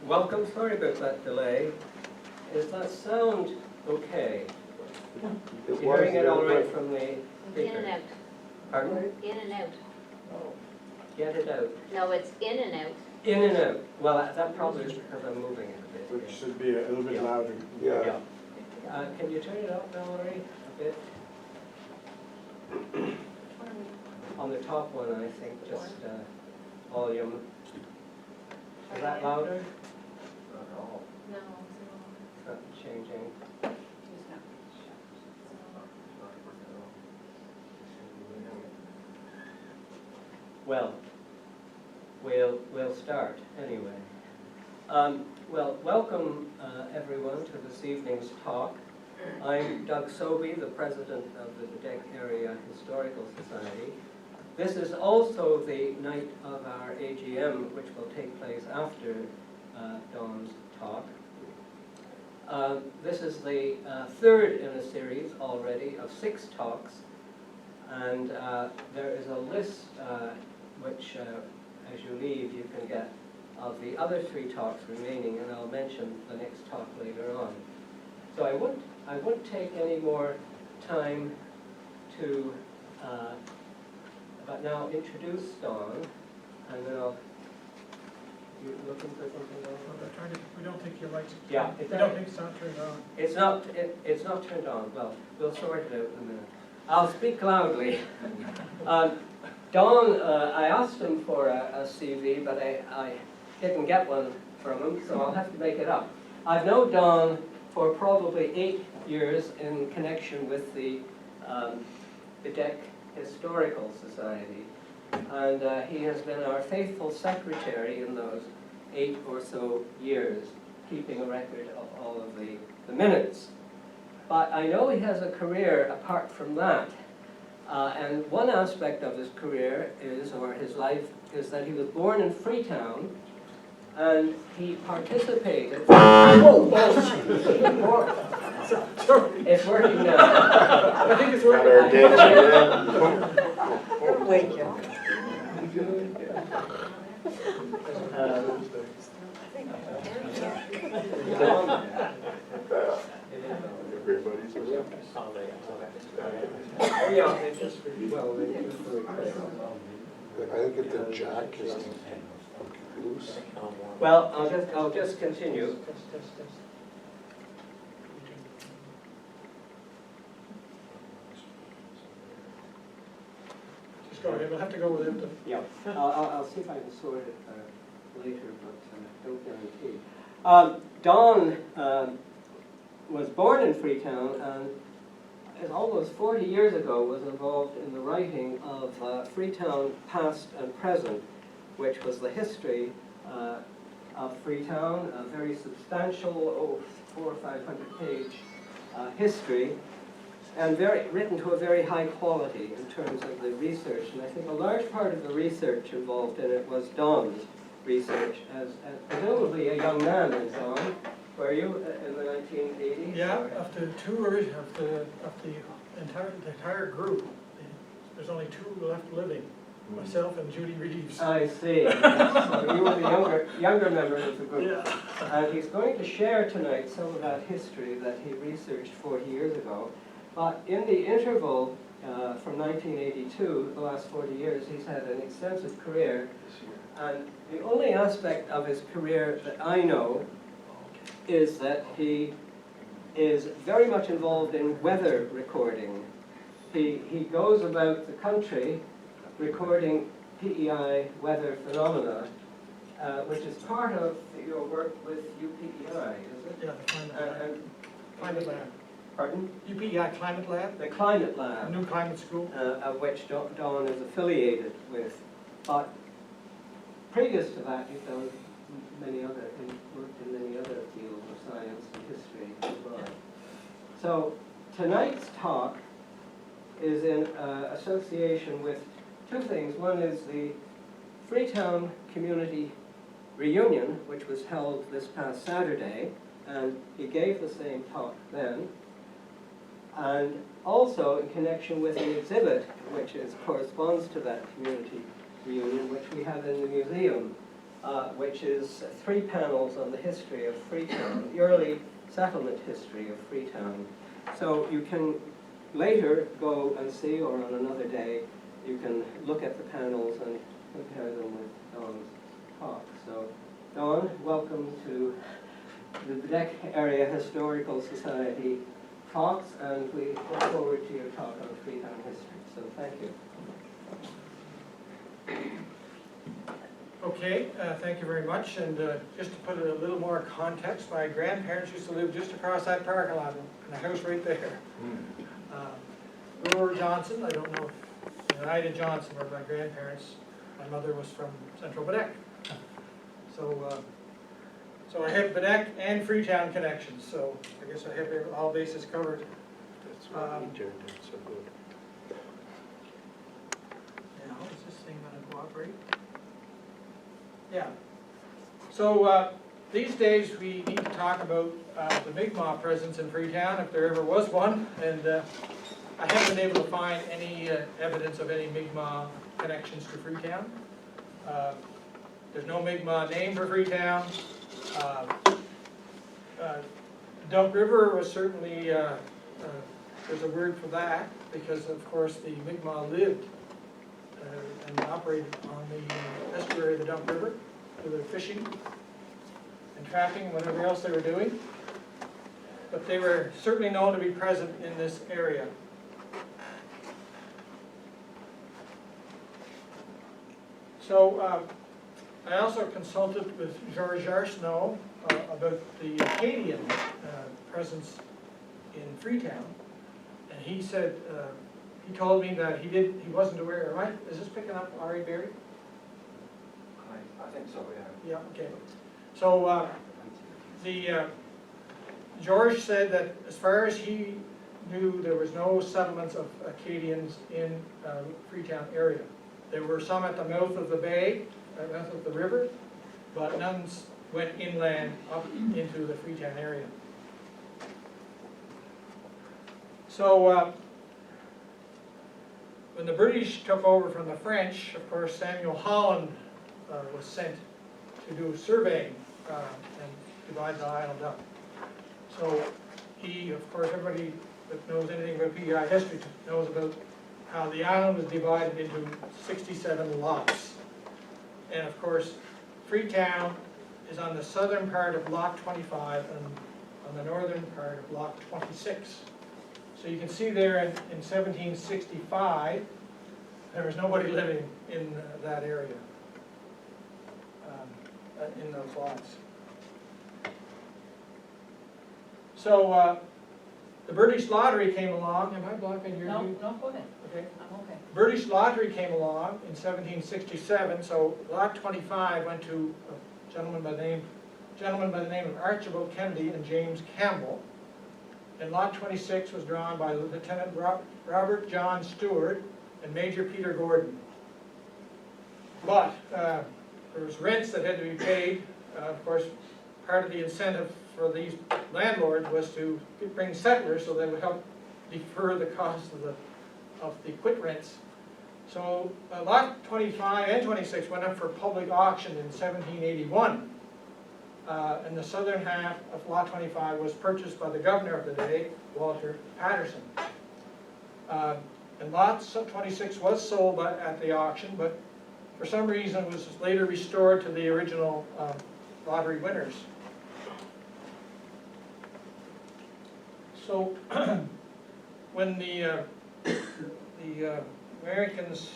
Welcome. Sorry about that delay. Is that sound okay? You're hearing it all right from the speaker? In and out. Pardon? In and out. Get it out. No, it's in and out. In and out. Well, that probably is because I'm moving it a bit. Which should be a little bit louder. Yeah. Can you turn it up, Valerie, a bit? On the top one, I think, just volume. Is that louder? Not at all. No. It's not changing. Well, we'll start anyway. Welcome everyone to this evening's talk. I'm Doug Sobey, the president of the Bedeque Area Historical Society. This is also the night of our AGM, which will take place after Dawn's talk. This is the third in a series already of 6 talks, and there is a list which, as you leave, you can get of the other 3 talks remaining, and I'll mention the next talk later on. So I won't take any more time to but now introduce Dawn, and then I'll. You looking for something else? We don't think you like it. Yeah. We don't think it's not turned on. It's not turned on. Well, we'll sort it out in a minute. I'll speak loudly. Dawn, I asked him for a CV, but I didn't get one from him, so I'll have to make it up. I've known Dawn for probably 8 years in connection with the Bedeque Historical Society, and he has been our faithful secretary in those 8 or so years, keeping a record of all of the minutes. But I know he has a career apart from that, and one aspect of his career is, or his life, is that he was born in Freetown, and he participated. It's working now. I think it's working. Wake you. Everybody's Yeah, they just very quick. I think if the jack is loose. Well, I'll just continue. Just go ahead. We'll have to go with it. Yeah, I'll see if I can sort it later, but don't guarantee. Dawn was born in Freetown, and almost 40 years ago was involved in the writing of Freetown Past and Present, which was the history of Freetown, a very substantial, 400 or 500 page history, and written to a very high quality in terms of the research. And I think a large part of the research involved in it was Dawn's research, as presumably a young man in Dawn. Were you in the 1980s? Yeah, of the tours of the entire group, there's only 2 left living. Myself and Judy Reeves. I see. So you were the younger members of the group. Yeah. And he's going to share tonight some of that history that he researched 40 years ago. But in the interval from 1982, the last 40 years, he's had an extensive career. And the only aspect of his career that I know is that he is very much involved in weather recording. He goes about the country recording PEI weather phenomena, which is part of your work with UPEI, is it? Yeah, the Climate Lab. Pardon? UPEI Climate Lab. The Climate Lab. New Climate School. Of which Dawn is affiliated with. But previous to that, you've done worked in many other fields of science and history as well. So tonight's talk is in association with 2 things. One is the Freetown Community Reunion, which was held this past Saturday, and he gave the same talk then. And also in connection with an exhibit which corresponds to that community reunion, which we have in the museum, which is 3 panels on the history of Freetown, the early settlement history of Freetown. So you can later go and see, or on another day, you can look at the panels and compare them with Don's talk. So, Don, welcome to the Bedeque Area Historical Society talks, and we look forward to your talk on Freetown history. So, thank you. Okay, thank you very much, and just to put it a little more context, my grandparents used to live just across that parking lot in a house right there. Brewer Johnson, I don't know if Ida Johnson were my grandparents. My mother was from Central Bedeque. So I have Bedeque and Freetown connections, so I guess I have all bases covered. That's why Jardine's so good. Now, is this thing going to cooperate? Yeah. So these days we need to talk about the Mi'kmaq presence in Freetown, if there ever was one, and I haven't been able to find any evidence of any Mi'kmaq connections to Freetown. There's no Mi'kmaq name for Freetown. Dunk River was certainly, there's a word for that, because of course the Mi'kmaq lived and operated on the estuary of the Dunk River for their fishing and trapping and whatever else they were doing. But they were certainly known to be present in this area. So I also consulted with Georges Arsenault about the Acadian presence in Freetown, and he said, he told me that he wasn't aware. Is this picking up Ari Berry? I think so, yeah. Yeah, okay. So George said that as far as he knew, there was no settlements of Acadians in Freetown area. There were some at the mouth of the bay, mouth of the river, but none went inland up into the Freetown area. So when the British took over from the French, of course, Samuel Holland was sent to do surveying and divide the island up. So he, of course, everybody that knows anything about PEI history knows about how the island was divided into 67 lots. And of course, Freetown is on the southern part of Lot 25 and on the northern part of Lot 26. So you can see there in 1765, there was nobody living in that area, in those lots. So the British lottery came along. Am I blocking your view? No, go ahead. Okay. I'm okay. British lottery came along in 1767, so Lot 25 went to a gentleman by the name of Archibald Kennedy and James Campbell. And Lot 26 was drawn by Lieutenant Robert John Stewart and Major Peter Gordon. But there was rents that had to be paid. Of course, part of the incentive for these landlords was to bring settlers so they would help defer the cost of the quit rents. So Lot 25 and 26 went up for public auction in 1781. And the southern half of Lot 25 was purchased by the governor of the day, Walter Patterson. And Lot 26 was sold at the auction, but for some reason was later restored to the original lottery winners. So when the Americans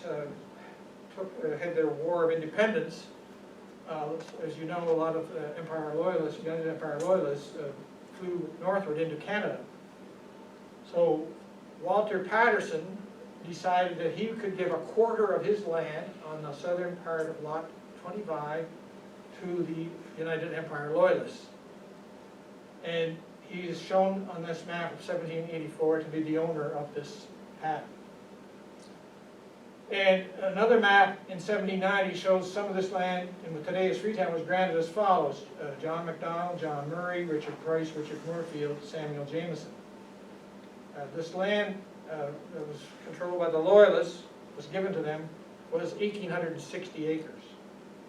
had their War of Independence, as you know, a lot of Empire Loyalists, United Empire Loyalists, flew northward into Canada. So Walter Patterson decided that he could give a quarter of his land on the southern part of Lot 25 to the United Empire Loyalists. And he is shown on this map of 1784 to be the owner of this pat. And another map in 1790 shows some of this land in what today is Freetown was granted as follows: John MacDonald, John Murray, Richard Price, Richard Moorfield, Samuel Jameson. This land that was controlled by the Loyalists was given to them was 1,860 acres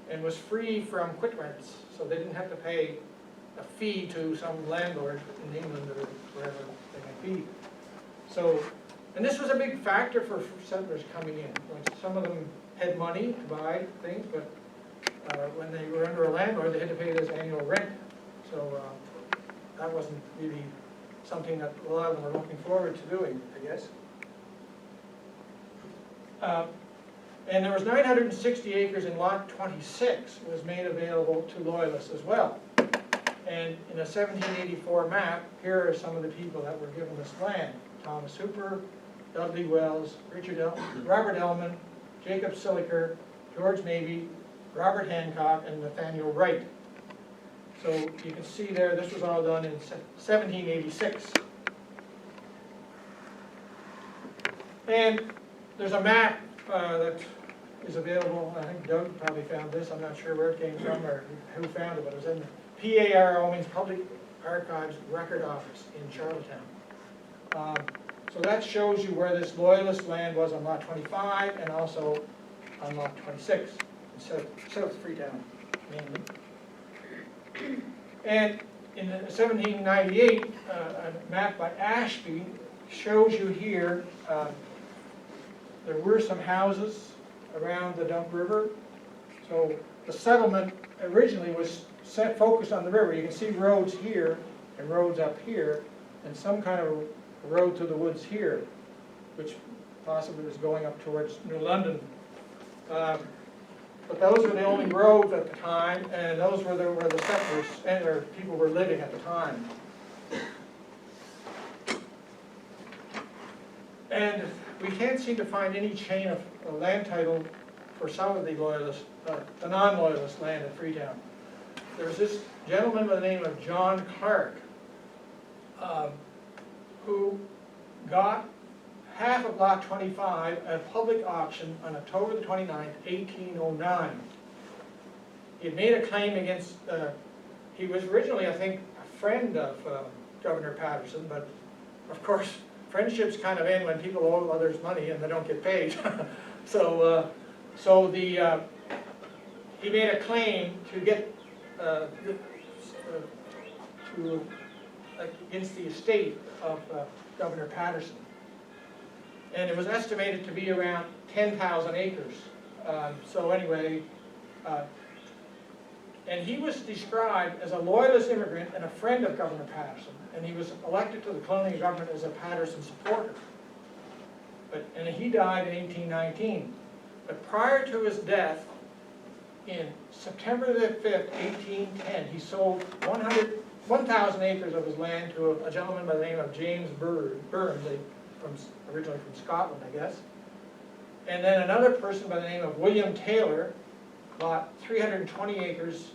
and was free from quit rents, so they didn't have to pay a fee to some landlord in England or wherever they might be. So, and this was a big factor for settlers coming in. Some of them had money to buy things, but when they were under a landlord, they had to pay this annual rent. So that wasn't really something that a lot of them were looking forward to doing, I guess. And there was 960 acres in lot 26 was made available to loyalists as well. And in a 1784 map, here are some of the people that were given this land. Thomas Hooper, Dudley Wells, Robert Ellman, Jacob Silliker, George Mabey, Robert Hancock, and Nathaniel Wright. So you can see there, this was all done in 1786. And there's a map that is available. I think Doug probably found this. I'm not sure where it came from or who found it, but it was in the PARO, means Public Archives Record Office in Charlottetown. So that shows you where this loyalist land was on lot 25 and also on lot 26, in South Freetown mainly. And in 1798, a map by Ashby shows you here, there were some houses around the Dunk River. So the settlement originally was focused on the river. You can see roads here and roads up here and some kind of road through the woods here, which possibly was going up towards New London. But those were the only roads at the time, and those were where the settlers and where people were living at the time. And we can't seem to find any chain of land title for some of the loyalist, the non-loyalist land at Freetown. There's this gentleman by the name of John Clark, who got half of lot 25 at a public auction on October the 29th, 1809. He had made a claim against, he was originally, I think, a friend of Governor Patterson, but of course, friendships kind of end when people owe others money and they don't get paid. So he made a claim to get, against the estate of Governor Patterson. And it was estimated to be around 10,000 acres. So anyway, and he was described as a loyalist immigrant and a friend of Governor Patterson, and he was elected to the colonial government as a Patterson supporter. And he died in 1819. But prior to his death, in September the 5th, 1810, he sold 1,000 acres of his land to a gentleman by the name of James Burns, originally from Scotland, I guess. And then another person by the name of William Taylor bought 320 acres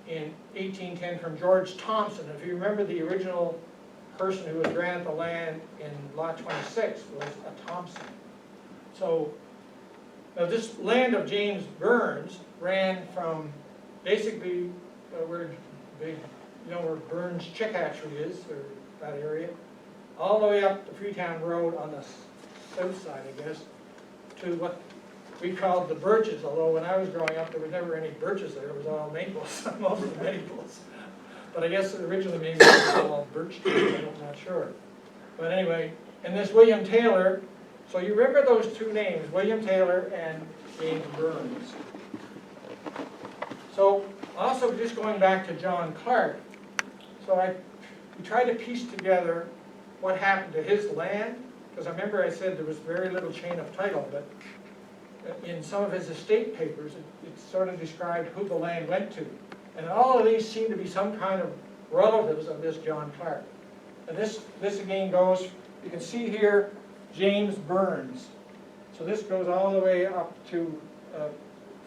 in 1810 from George Thompson. If you remember, the original person who was granted the land in lot 26 was a Thompson. So now this land of James Burns ran from basically where Burns Chick Hatchery is, or that area, all the way up the Freetown Road on the south side, I guess, to what we called the birches, although when I was growing up there was never any birches there, it was all maples, most of the maples. But I guess originally maybe it was all birch trees, I'm not sure. But anyway, and this William Taylor, so you remember those two names, William Taylor and James Burns. So also just going back to John Clark, so we tried to piece together what happened to his land, because I remember I said there was very little chain of title, but in some of his estate papers, it sort of described who the land went to. And all of these seem to be some kind of relatives of this John Clark. And this again goes, you can see here, James Burns. So this goes all the way up to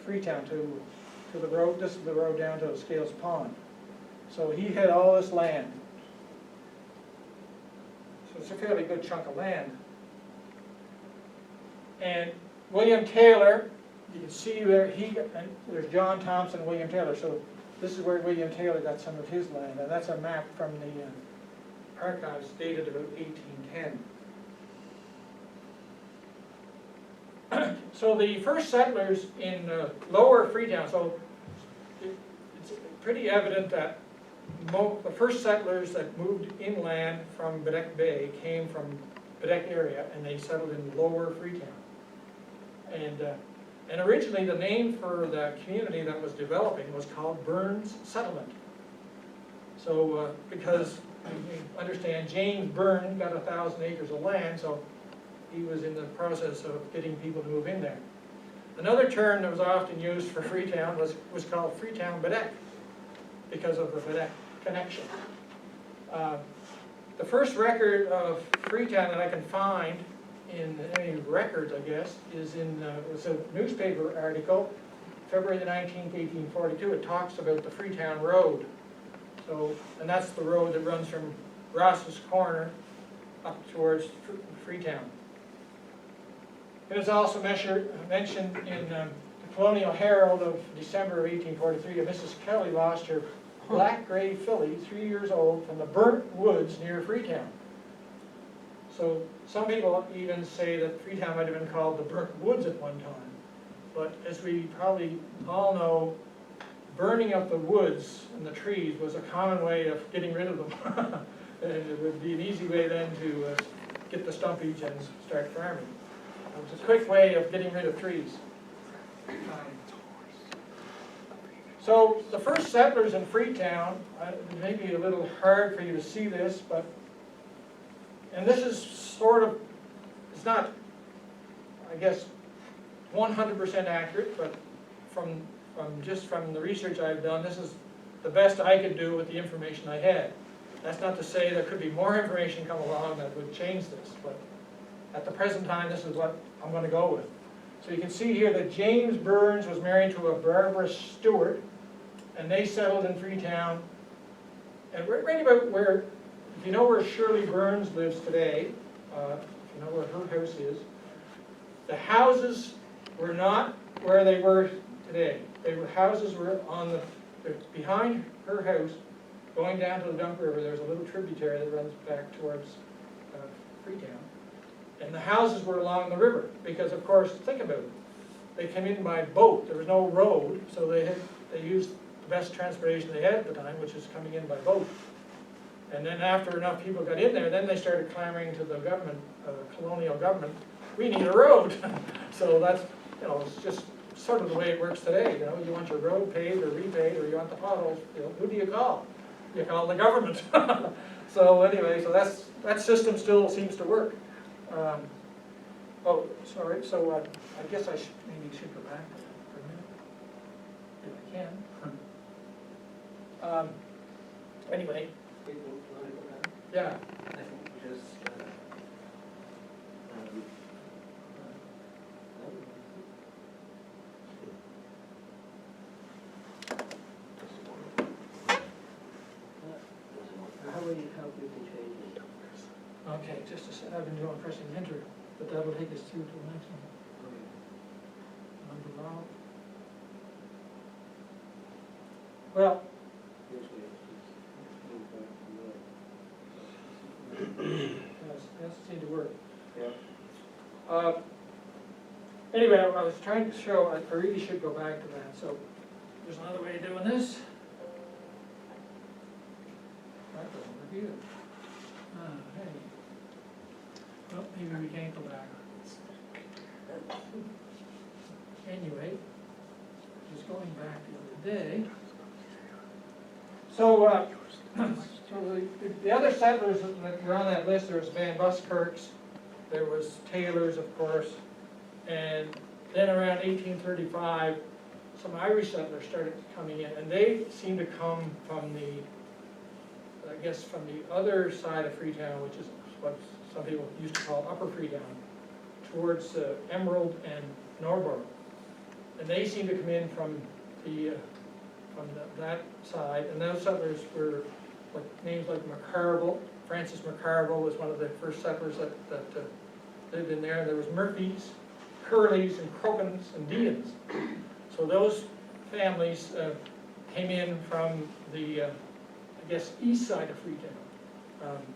Freetown, to the road. This is the road down to Scales Pond. So he had all this land. So it's a fairly good chunk of land. And William Taylor, you can see there, there's John Thompson and William Taylor. So this is where William Taylor got some of his land. And that's a map from the archives dated about 1810. So the first settlers in lower Freetown, so it's pretty evident that the first settlers that moved inland from Bedeque Bay came from Bedeque area, and they settled in lower Freetown. And originally the name for the community that was developing was called Burns Settlement. So because you understand James Byrne got 1,000 acres of land, so he was in the process of getting people to move in there. Another term that was often used for Freetown was called Freetown Bedeque, because of the Bedeque connection. The first record of Freetown that I can find in any records, I guess, is in it was a newspaper article, February the 19th, 1842. It talks about the Freetown Road. So, and that's the road that runs from Ross's Corner up towards Freetown. It was also mentioned in the Colonial Herald of December of 1843 that Mrs. Kelly lost her black-gray filly, 3 years old, from the burnt woods near Freetown. So some people even say that Freetown might have been called the Burnt Woods at one time. But as we probably all know, burning up the woods and the trees was a common way of getting rid of them. And it would be an easy way then to get the stumpage and start farming. It was a quick way of getting rid of trees. So the first settlers in Freetown, it may be a little hard for you to see this, but, and this is sort of, it's not, I guess, 100% accurate, but from the research I've done, this is the best I could do with the information I had. That's not to say there could be more information come along that would change this, but at the present time, this is what I'm going to go with. So you can see here that James Burns was married to a Barbara Stewart, and they settled in Freetown. And right about where, if you know where Shirley Burns lives today, if you know where her house is, the houses were not where they were today. Houses were on behind her house, going down to the Dump River. There's a little tributary that runs back towards Freetown. And the houses were along the river, because of course, think about it. They came in by boat. There was no road, so they used the best transportation they had at the time, which is coming in by boat. And then after enough people got in there, then they started clamoring to the government, colonial government, we need a road. So that's, you know, it's just sort of the way it works today. You know, you want your road paved or repaved, or you want the potholes, you know, who do you call? You call the government. So anyway, so that system still seems to work. Oh, sorry, so I guess I maybe should go back to that for a minute, if I can. Anyway, yeah. I think just, how we can change it? Okay, just a second. I've been doing pressing enter, but that'll take us through to the next one. Number well, that seemed to work. Yeah. Anyway, I was trying to show, I really should go back to that. So there's another way of doing this. That doesn't work either. Hey. Well, maybe we can't go back. Anyway, just going back the other day. So, so the other settlers that were on that list, there was Van Buskirks, there was Taylors, of course, and then around 1835, some Irish settlers started coming in, and they seemed to come from the, I guess, from the other side of Freetown, which is what some people used to call Upper Freetown, towards Emerald and Norborough. And they seemed to come in from that side, and those settlers were names like McCarville. Francis McCarville was one of the first settlers that lived in there. There was Murphys, Curleys, and Crokens, and Deans. So those families came in from the, I guess, east side of Freetown.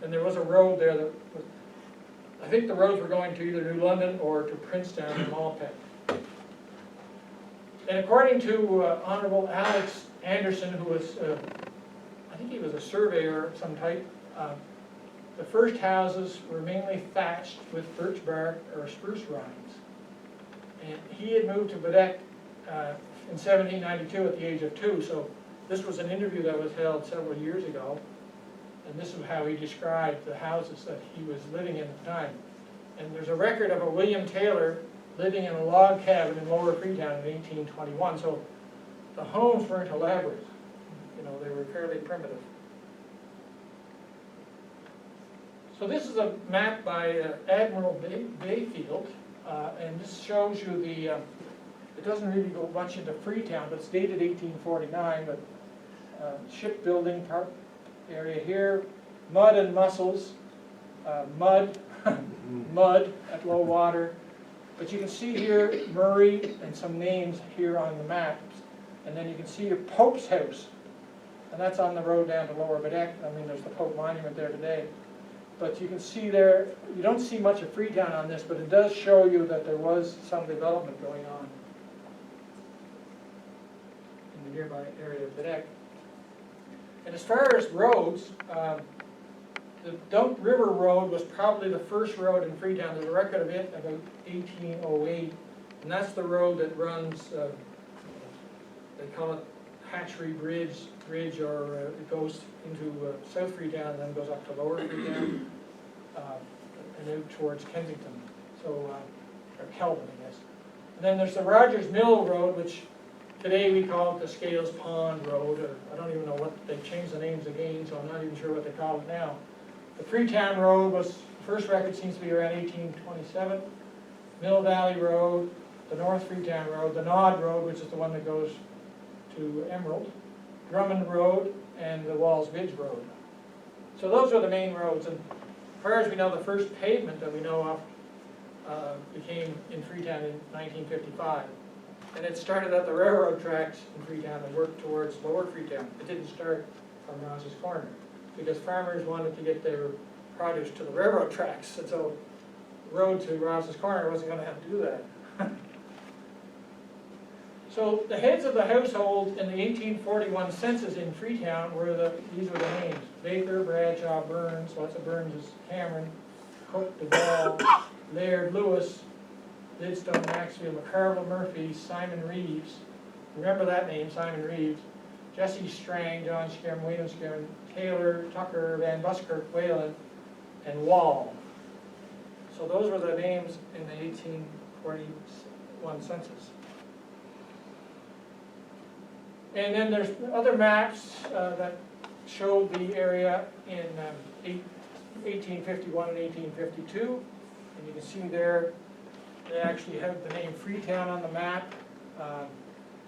And there was a road there that was, I think the roads were going to either New London or to Princetown and Malpeque. And according to Honorable Alex Anderson, who was, I think he was a surveyor of some type, the first houses were mainly thatched with birch bark or spruce rinds. And he had moved to Bedeque in 1792 at the age of 2, so this was an interview that was held several years ago, and this is how he described the houses that he was living in at the time. And there's a record of a William Taylor living in a log cabin in Lower Freetown in 1821, so the homes weren't elaborate, you know, they were fairly primitive. So this is a map by Admiral Bayfield, and this shows you the, it doesn't really go much into Freetown, but it's dated 1849, but shipbuilding area here, mud and mussels, mud, mud at low water. But you can see here Murray and some names here on the maps. And then you can see your Pope's house. And that's on the road down to Lower Bedeque. I mean, there's the Pope monument there today. But you can see there, you don't see much of Freetown on this, but it does show you that there was some development going on in the nearby area of Bedeque. And as far as roads, the Dunk River Road was probably the first road in Freetown. There's a record of it about 1808, and that's the road that runs, they call it Hatchery Bridge, or it goes into South Freetown and then goes up to Lower Freetown and out towards Kensington, so, or Kelvin, I guess. And then there's the Rogers Mill Road, which today we call it the Scales Pond Road, or I don't even know what, they've changed the names again, so I'm not even sure what they call it now. The Freetown Road was, the first record seems to be around 1827. Mill Valley Road, the North Freetown Road, the Nod Road, which is the one that goes to Emerald, Drummond Road, and the Walls Ridge Road. So those are the main roads, and as far as we know, the first pavement that we know of became in Freetown in 1955. And it started at the railroad tracks in Freetown and worked towards Lower Freetown. It didn't start from Ross's Corner, because farmers wanted to get their produce to the railroad tracks, and so the road to Ross's Corner wasn't going to have to do that. So the heads of the household in the 1841 census in Freetown were these were the names: Baker, Bradshaw, Burns, lots of Burns, Cameron, Cook, DeGaulle, Laird, Lewis, Lidstone, Maxfield, McCarville, Murphy, Simon Reeves. Remember that name, Simon Reeves. Jesse Strang, John Scarum, William Scarum, Taylor, Tucker, Van Buskirk, Whalen, and Wall. So those were the names in the 1841 census. And then there's other maps that show the area in 1851 and 1852. And you can see there, they actually have the name Freetown on the map.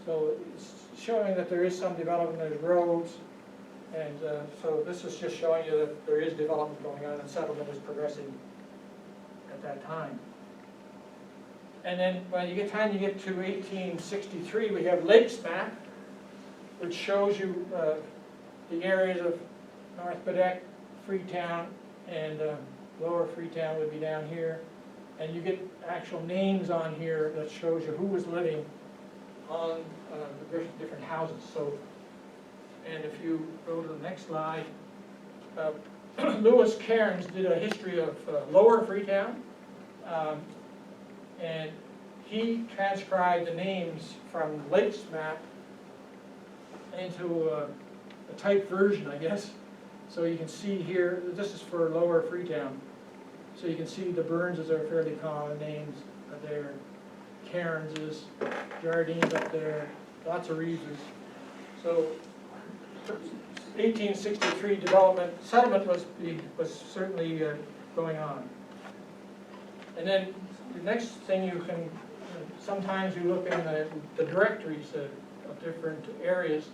So it's showing that there is some development, there's roads. And so this is just showing you that there is development going on and settlement is progressing at that time. And then when you get time, you get to 1863, we have Lakes map, which shows you the areas of North Bedeque, Freetown, and Lower Freetown would be down here. And you get actual names on here that shows you who was living on the different houses. So, and if you go to the next slide, Lewis Cairns did a history of Lower Freetown, and he transcribed the names from Lakes map into a typed version, I guess. So you can see here, this is for Lower Freetown. So you can see the Burnses are fairly common names there. Cairnses, Jardines up there, lots of Reeveses. So 1863 settlement was certainly going on. And then the next thing you can, sometimes you look in the directories of different areas,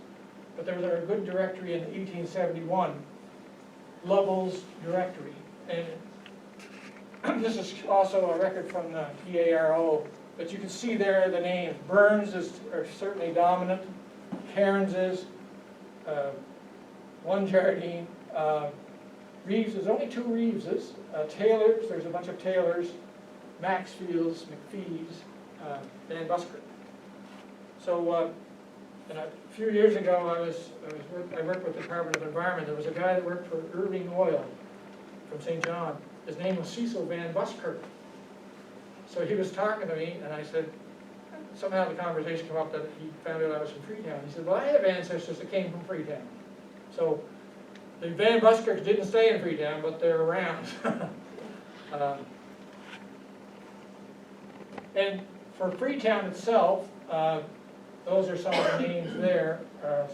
but there was a good directory in 1871, Lovell's directory. And this is also a record from the PARO, but you can see there the names. Burns are certainly dominant, Cairns is, one Jardine, Reeves, there's only two Reeveses, Taylors, there's a bunch of Taylors, Maxfields, McPhees, Van Buskirk. So, and a few years ago, I worked with the Department of Environment. There was a guy that worked for Irving Oil from St. John. His name was Cecil Van Buskirk. So he was talking to me, and I said, somehow the conversation came up that he found out I was from Freetown. He said, well, I have ancestors that came from Freetown. So the Van Buskirks didn't stay in Freetown, but they're around. And for Freetown itself, those are some of the names there.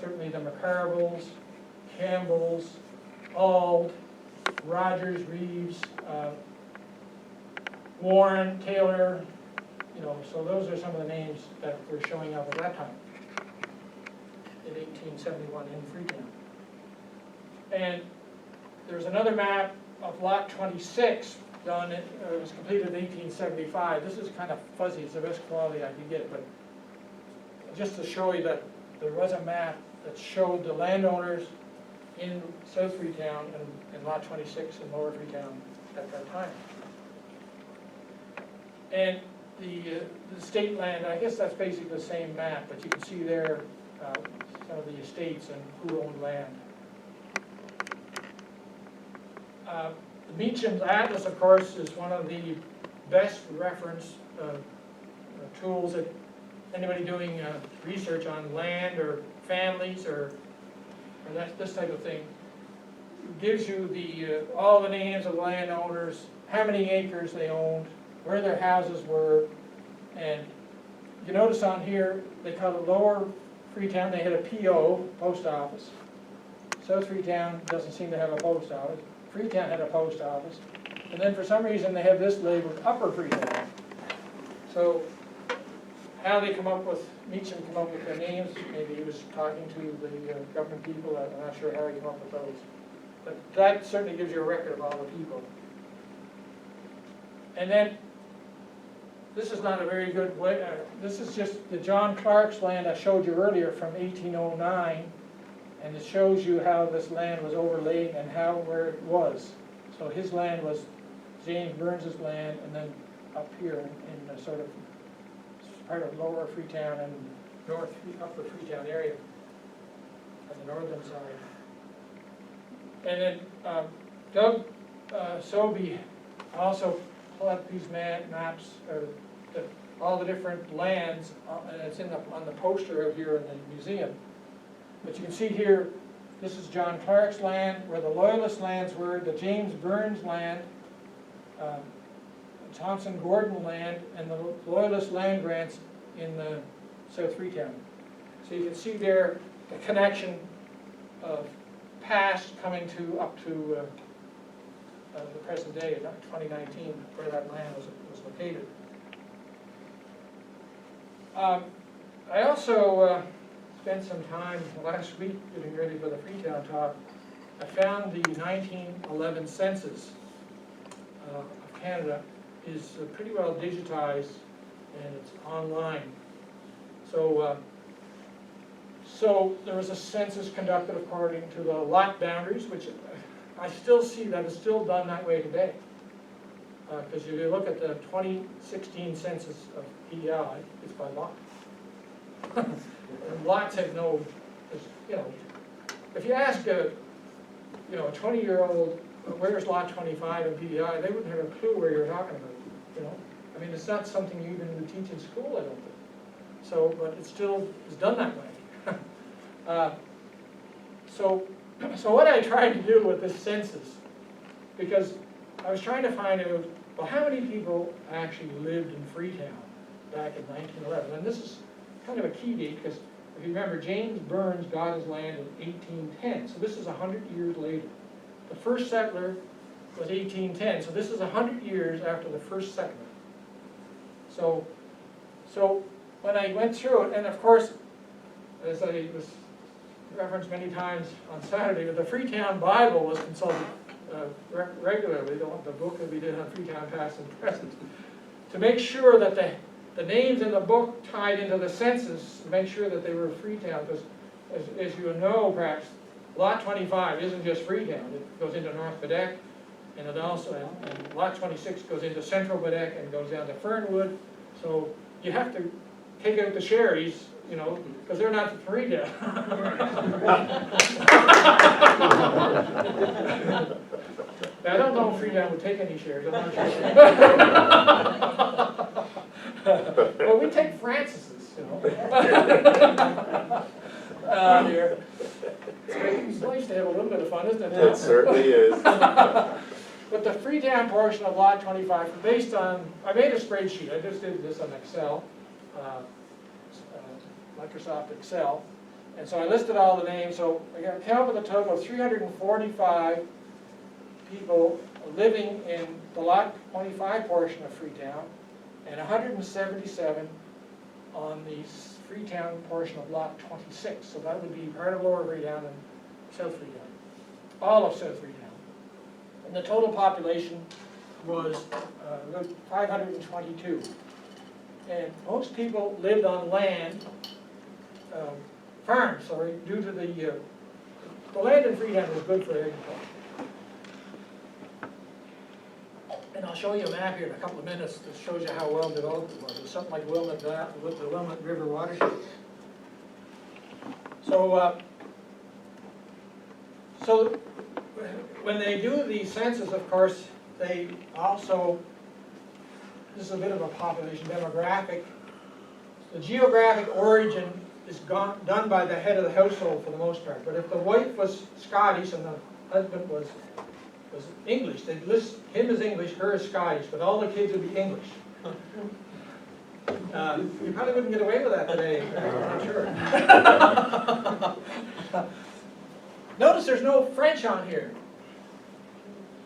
Certainly the McCarvilles, Campbells, Auld, Rogers, Reeves, Warren, Taylor, so those are some of the names that were showing up at that time in 1871 in Freetown. And there's another map of Lot 26 done, it was completed in 1875. This is kind of fuzzy, it's the best quality I could get, but just to show you that there was a map that showed the landowners in South Freetown and Lot 26 in Lower Freetown at that time. And the state land, I guess that's basically the same map, but you can see there some of the estates and who owned land. The Meacham's Atlas, of course, is one of the best reference tools that anybody doing research on land or families or this type of thing. It gives you all the names of landowners, how many acres they owned, where their houses were, and you notice on here, they call it Lower Freetown, they had a PO, post office. South Freetown doesn't seem to have a post office. Freetown had a post office. And then for some reason, they have this labeled Upper Freetown. So how they come up with, Meacham come up with their names, maybe he was talking to the government people, I'm not sure how he came up with those. But that certainly gives you a record of all the people. And then, this is not a very good way, this is just the John Clark's land I showed you earlier from 1809, and it shows you how this land was overlaid and where it was. So his land was James Burns's land, and then up here in the sort of part of Lower Freetown and Upper Freetown area on the northern side. And then Doug Sobey also pulled up these maps, all the different lands, and it's on the poster out here in the museum. But you can see here, this is John Clark's land, where the Loyalist lands were, the James Burns land, Thompson Gordon land, and the Loyalist land grants in the South Freetown. So you can see there the connection of past coming up to the present day, 2019, where that land was located. I also spent some time last week getting ready for the Freetown talk. I found the 1911 census of Canada is pretty well digitized and it's online. So, so there was a census conducted according to the lot boundaries, which I still see that is still done that way today. Because if you look at the 2016 census of PEI, it's by lot. And lots have no, if you ask a 20-year-old, where's lot 25 in PEI, they wouldn't have a clue where you're talking about, I mean, it's not something you even would teach in school, I don't think. So, but it still is done that way. So what I tried to do with this census, because I was trying to find out, well, how many people actually lived in Freetown back in 1911? And this is kind of a key date, because if you remember, James Burns got his land in 1810, so this is 100 years later. The first settler was 1810, so this is 100 years after the first settler. So when I went through it, and of course, as I was referenced many times on Saturday, the Freetown Bible was consulted regularly, the book that we did on Freetown Past and Present, to make sure that the names in the book tied into the census, to make sure that they were Freetown, because as you know perhaps, Lot 25 isn't just Freetown, it goes into North Bedeque, and it also, and Lot 26 goes into Central Bedeque and goes down to Fernwood, so you have to take out the Sherrys you know, because they're not from Freetown. I don't know if Freetown would take any shares, I'm not sure. Well, we take Francis's, you know. Here. It's nice to have a little bit of fun, isn't it? It certainly is. But the Freetown portion of Lot 25, based on, I made a spreadsheet, I just did this on Excel, Microsoft Excel, and so I listed all the names, so I came up with a total of 345 people living in the Lot 25 portion of Freetown, and 177 on the Freetown portion of Lot 26, so that would be part of Lower Freetown and South Freetown, all of South Freetown. And the total population was about 522. And most people lived on land, farms, sorry, due to the land in Freetown was good for agriculture. And I'll show you a map here in a couple of minutes that shows you how well developed it was. It was something like Wilmot, with the Wilmot River watershed. So, when they do the census, of course, they also, this is a bit of a population demographic. The geographic origin is done by the head of the household for the most part. But if the wife was Scottish and the husband was English, they'd list him as English, her as Scottish, but all the kids would be English. You probably wouldn't get away with that today, I'm not sure. Notice there's no French on here.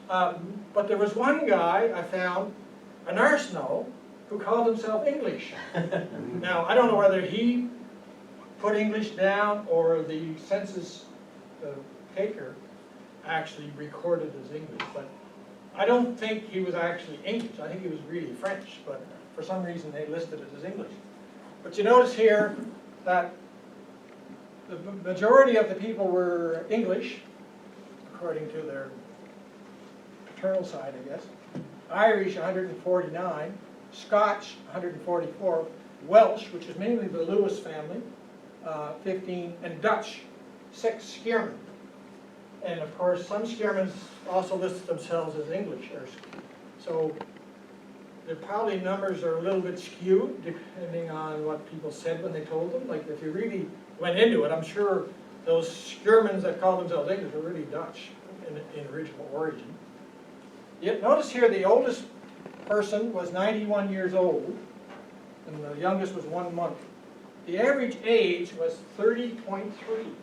But there was one guy I found, an Arsenault, who called himself English. Now, I don't know whether he put English down or the census taker actually recorded as English, but I don't think he was actually English. I think he was really French, but for some reason they listed it as English. But you notice here that the majority of the people were English, according to their paternal side, I guess. Irish, 149. Scotch, 144. Welsh, which is mainly the Lewis family, 15. And Dutch, 6 Spearmen. And of course, some Spearmen also listed themselves as English. So the probably numbers are a little bit skewed, depending on what people said when they told them. Like if you really went into it, I'm sure those Spearmen that called themselves English were really Dutch in original origin. Yet notice here the oldest person was 91 years old, and the youngest was 1 month. The average age was 30.3.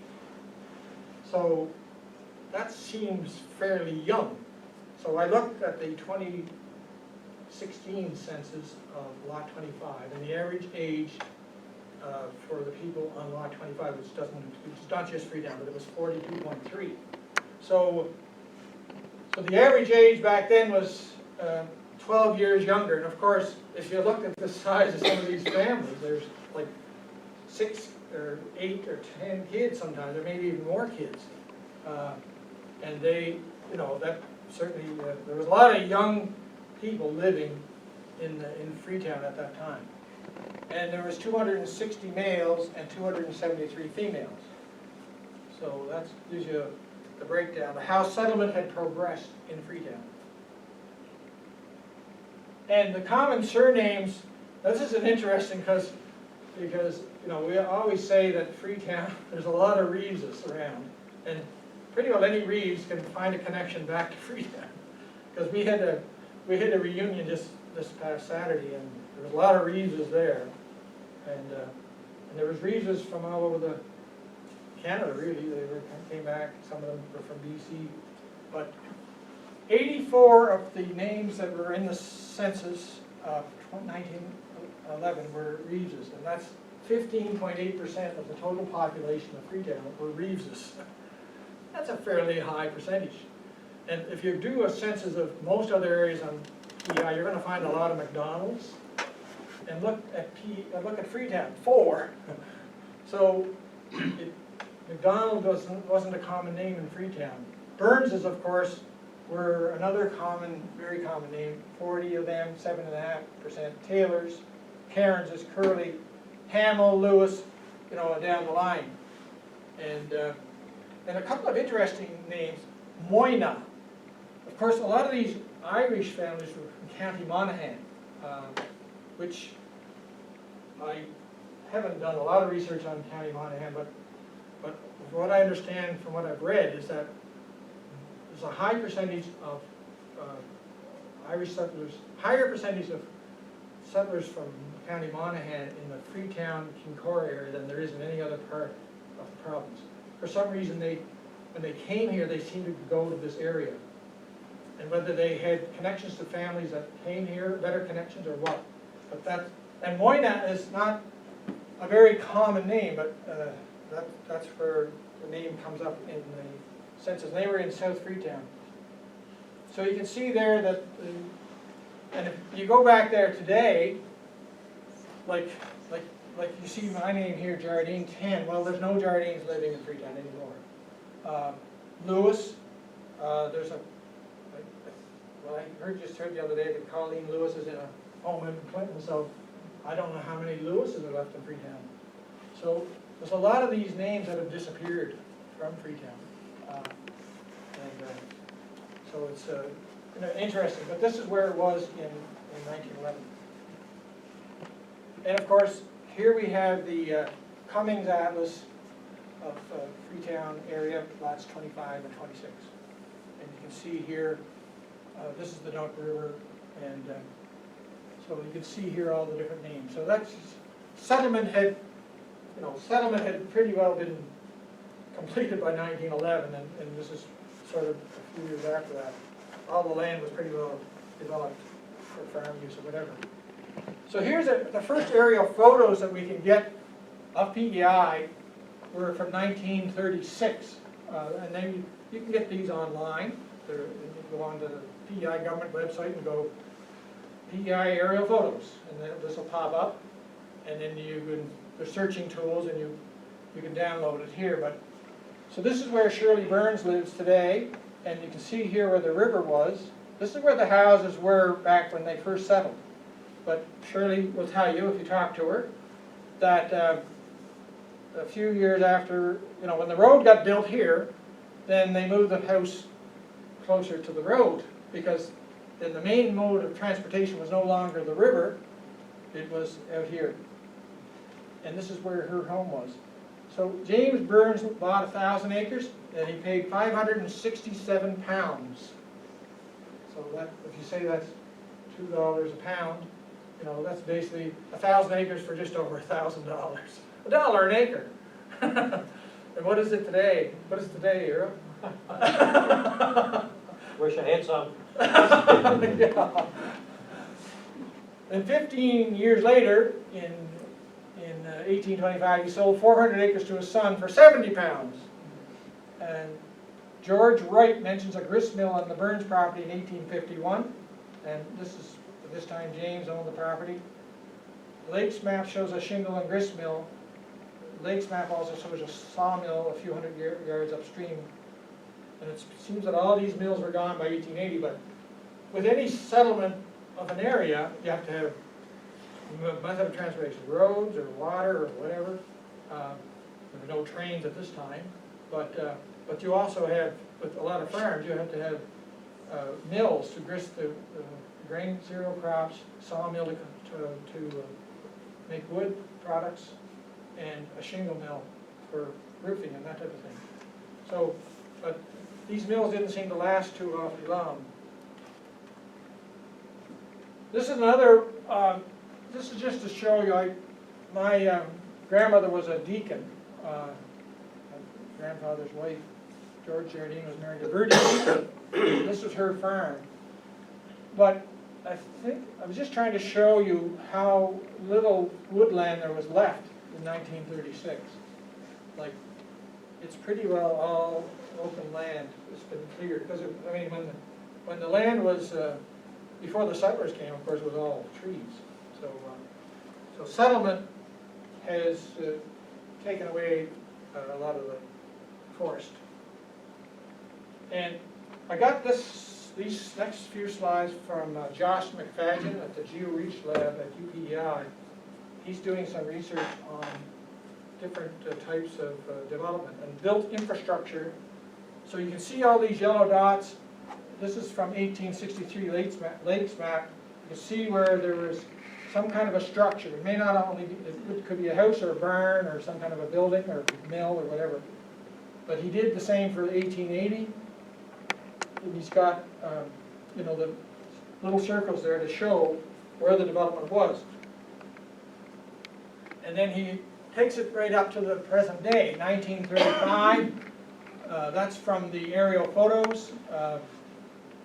So that seems fairly young. So I looked at the 2016 census of Lot 25, and the average age for the people on Lot 25, which it's not just Freetown, but it was 42.3. So the average age back then was 12 years younger. And of course, if you look at the size of some of these families, there's like 6 or 8 or 10 kids sometimes, or maybe even more kids. And they, you know, that certainly, there was a lot of young people living in Freetown at that time. And there was 260 males and 273 females. So that gives you the breakdown of how settlement had progressed in Freetown. And the common surnames, now this is an interesting because you know, we always say that Freetown, there's a lot of Reeveses around, and pretty well any Reeves can find a connection back to Freetown, because we had a reunion just this past Saturday, and there was a lot of Reeveses there, and there was Reeveses from all over Canada, really. They came back. Some of them were from BC, but 84 of the names that were in the census of 1911 were Reeveses, and that's 15.8% of the total population of Freetown were Reeveses. That's a fairly high percentage. And if you do a census of most other areas on PEI, you're going to find a lot of McDonald's. And look at Freetown, 4. So McDonald wasn't a common name in Freetown. Burnses, of course, were another very common name. 40 of them, 7.5%. Taylors, Cairns is Curly, Hamill, Lewis, you know, down the line. And a couple of interesting names, Moyna. Of course, a lot of these Irish families were from County Monaghan, which I haven't done a lot of research on County Monaghan, but what I understand from what I've read is that there's a high percentage of Irish settlers, higher percentage of settlers from County Monaghan in the Freetown, Kincora area than there is in any other part of the province. For some reason, when they came here, they seemed to go to this area. And whether they had connections to families that came here, better connections or what. But and Moyna is not a very common name, but that's where the name comes up in the census. They were in South Freetown. So you can see there that, and if you go back there today, like you see my name here, Jardine 10. Well, there's no Jardines living in Freetown anymore. Lewis, there's a, well, I just heard the other day that Colleen Lewis is in a home in Clinton, so I don't know how many Lewises are left in Freetown. So there's a lot of these names that have disappeared from Freetown. So it's interesting, but this is where it was in 1911. And of course, here we have the Cummings Atlas of Freetown area, lots 25 and 26. And you can see here, this is the Duck River, and so you can see here all the different names. So that's, settlement had pretty well been completed by 1911, and this is sort of a few years after that. All the land was pretty well developed for farm use or whatever. So here's the first aerial photos that we can get of PEI were from 1936. And then you can get these online. You can go on to the PEI government website and go PEI aerial photos, and then this will pop up. And then there's searching tools, and you can download it here. But so this is where Shirley Burns lives today, and you can see here where the river was. This is where the houses were back when they first settled. But Shirley will tell you, if you talk to her, that a few years after, when the road got built here, then they moved the house closer to the road, because then the main mode of transportation was no longer the river, it was out here. And this is where her home was. So James Burns bought 1,000 acres, and he paid £567. So that, if you say that's $2 a pound, that's basically 1,000 acres for just over $1,000. $1 an acre. And what is it today? What is it today, Earl? Wish I had some. Yeah. And 15 years later, in 1825, he sold 400 acres to his son for £70. And George Wright mentions a grist mill on the Burns property in 1851. And this time James owned the property. Lake's map shows a shingle and grist mill. Lake's map also shows a sawmill a few hundred yards upstream. And it seems that all these mills were gone by 1880, but with any settlement of an area, you have to have method of transportation, roads or water or whatever. There were no trains at this time, but you also have, with a lot of farms, you have to have mills to grist the grain cereal crops, sawmill to make wood products, and a shingle mill for roofing and that type of thing. So, but these mills didn't seem to last too awfully long. This is another, this is just to show you, my grandmother was a deacon. My grandfather's wife, George Jardine, was married to Bertie Deacon. This was her farm. But I was just trying to show you how little woodland there was left in 1936. Like, it's pretty well all open land. It's been cleared, because when the land was, before the settlers came, of course, it was all trees. So settlement has taken away a lot of the forest. And I got these next few slides from Josh McFadden at the GeoReach Lab at UPEI. He's doing some research on different types of development and built infrastructure. So you can see all these yellow dots. This is from 1863 Lakes map. You can see where there was some kind of a structure. It may not only be, it could be a house or a barn or some kind of a building or mill or whatever. But he did the same for 1880. And he's got, you know, the little circles there to show where the development was. And then he takes it right up to the present day, 1935. That's from the aerial photos.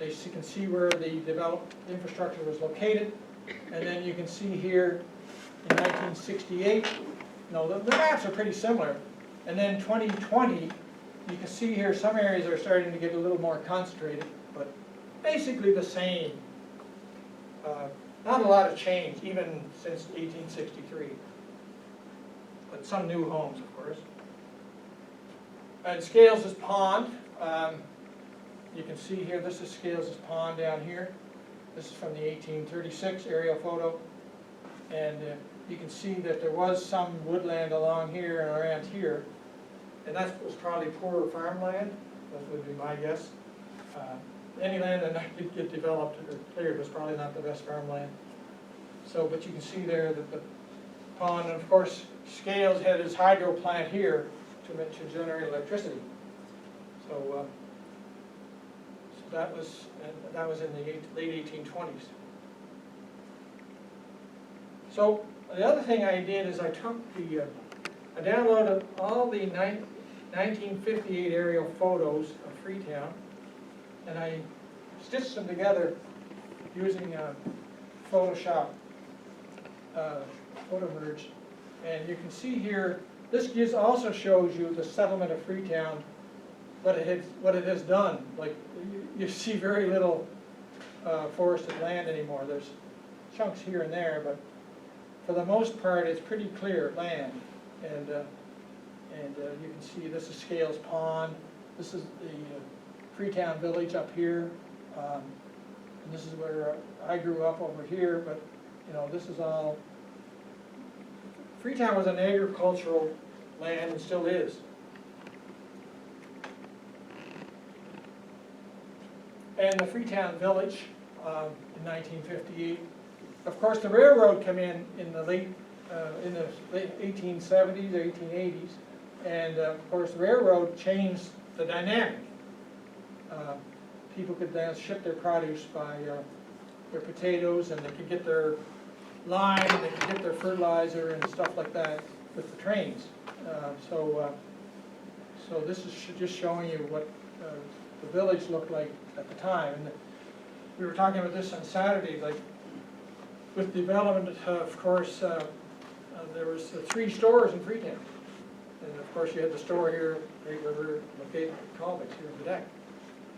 You can see where the developed infrastructure was located. And then you can see here in 1968, no, the maps are pretty similar. And then 2020, you can see here some areas are starting to get a little more concentrated, but basically the same. Not a lot of change, even since 1863. But some new homes, of course. And Scales' Pond. You can see here, this is Scales' Pond down here. This is from the 1836 aerial photo. And you can see that there was some woodland along here and around here. And that was probably poorer farmland. That would be my guess. Any land that did get developed or cleared was probably not the best farmland. So, but you can see there that the pond, and of course, Scales had his hydro plant here to generate electricity. So, so that was in the late 1820s. So the other thing I did is I took I downloaded all the 1958 aerial photos of Freetown, and I stitched them together using Photoshop photo merge. And you can see here, this also shows you the settlement of Freetown, what it has done. Like you see very little forested land anymore. There's chunks here and there, but for the most part, it's pretty clear land. And you can see this is Scales Pond. This is the Freetown Village up here. And this is where I grew up over here, but you know, this is all, Freetown was an agricultural land and still is. And the Freetown Village in 1958. Of course, the railroad came in the late 1870s, 1880s, and of course, the railroad changed the dynamic. People could then ship their produce by their potatoes, and they could get their lime, and they could get their fertilizer and stuff like that with the trains. So this is just showing you what the village looked like at the time. And we were talking about this on Saturday, like with development, of course, there was 3 stores in Freetown. And of course, you had the store here, Great River, located in Colvix here in Bedeque.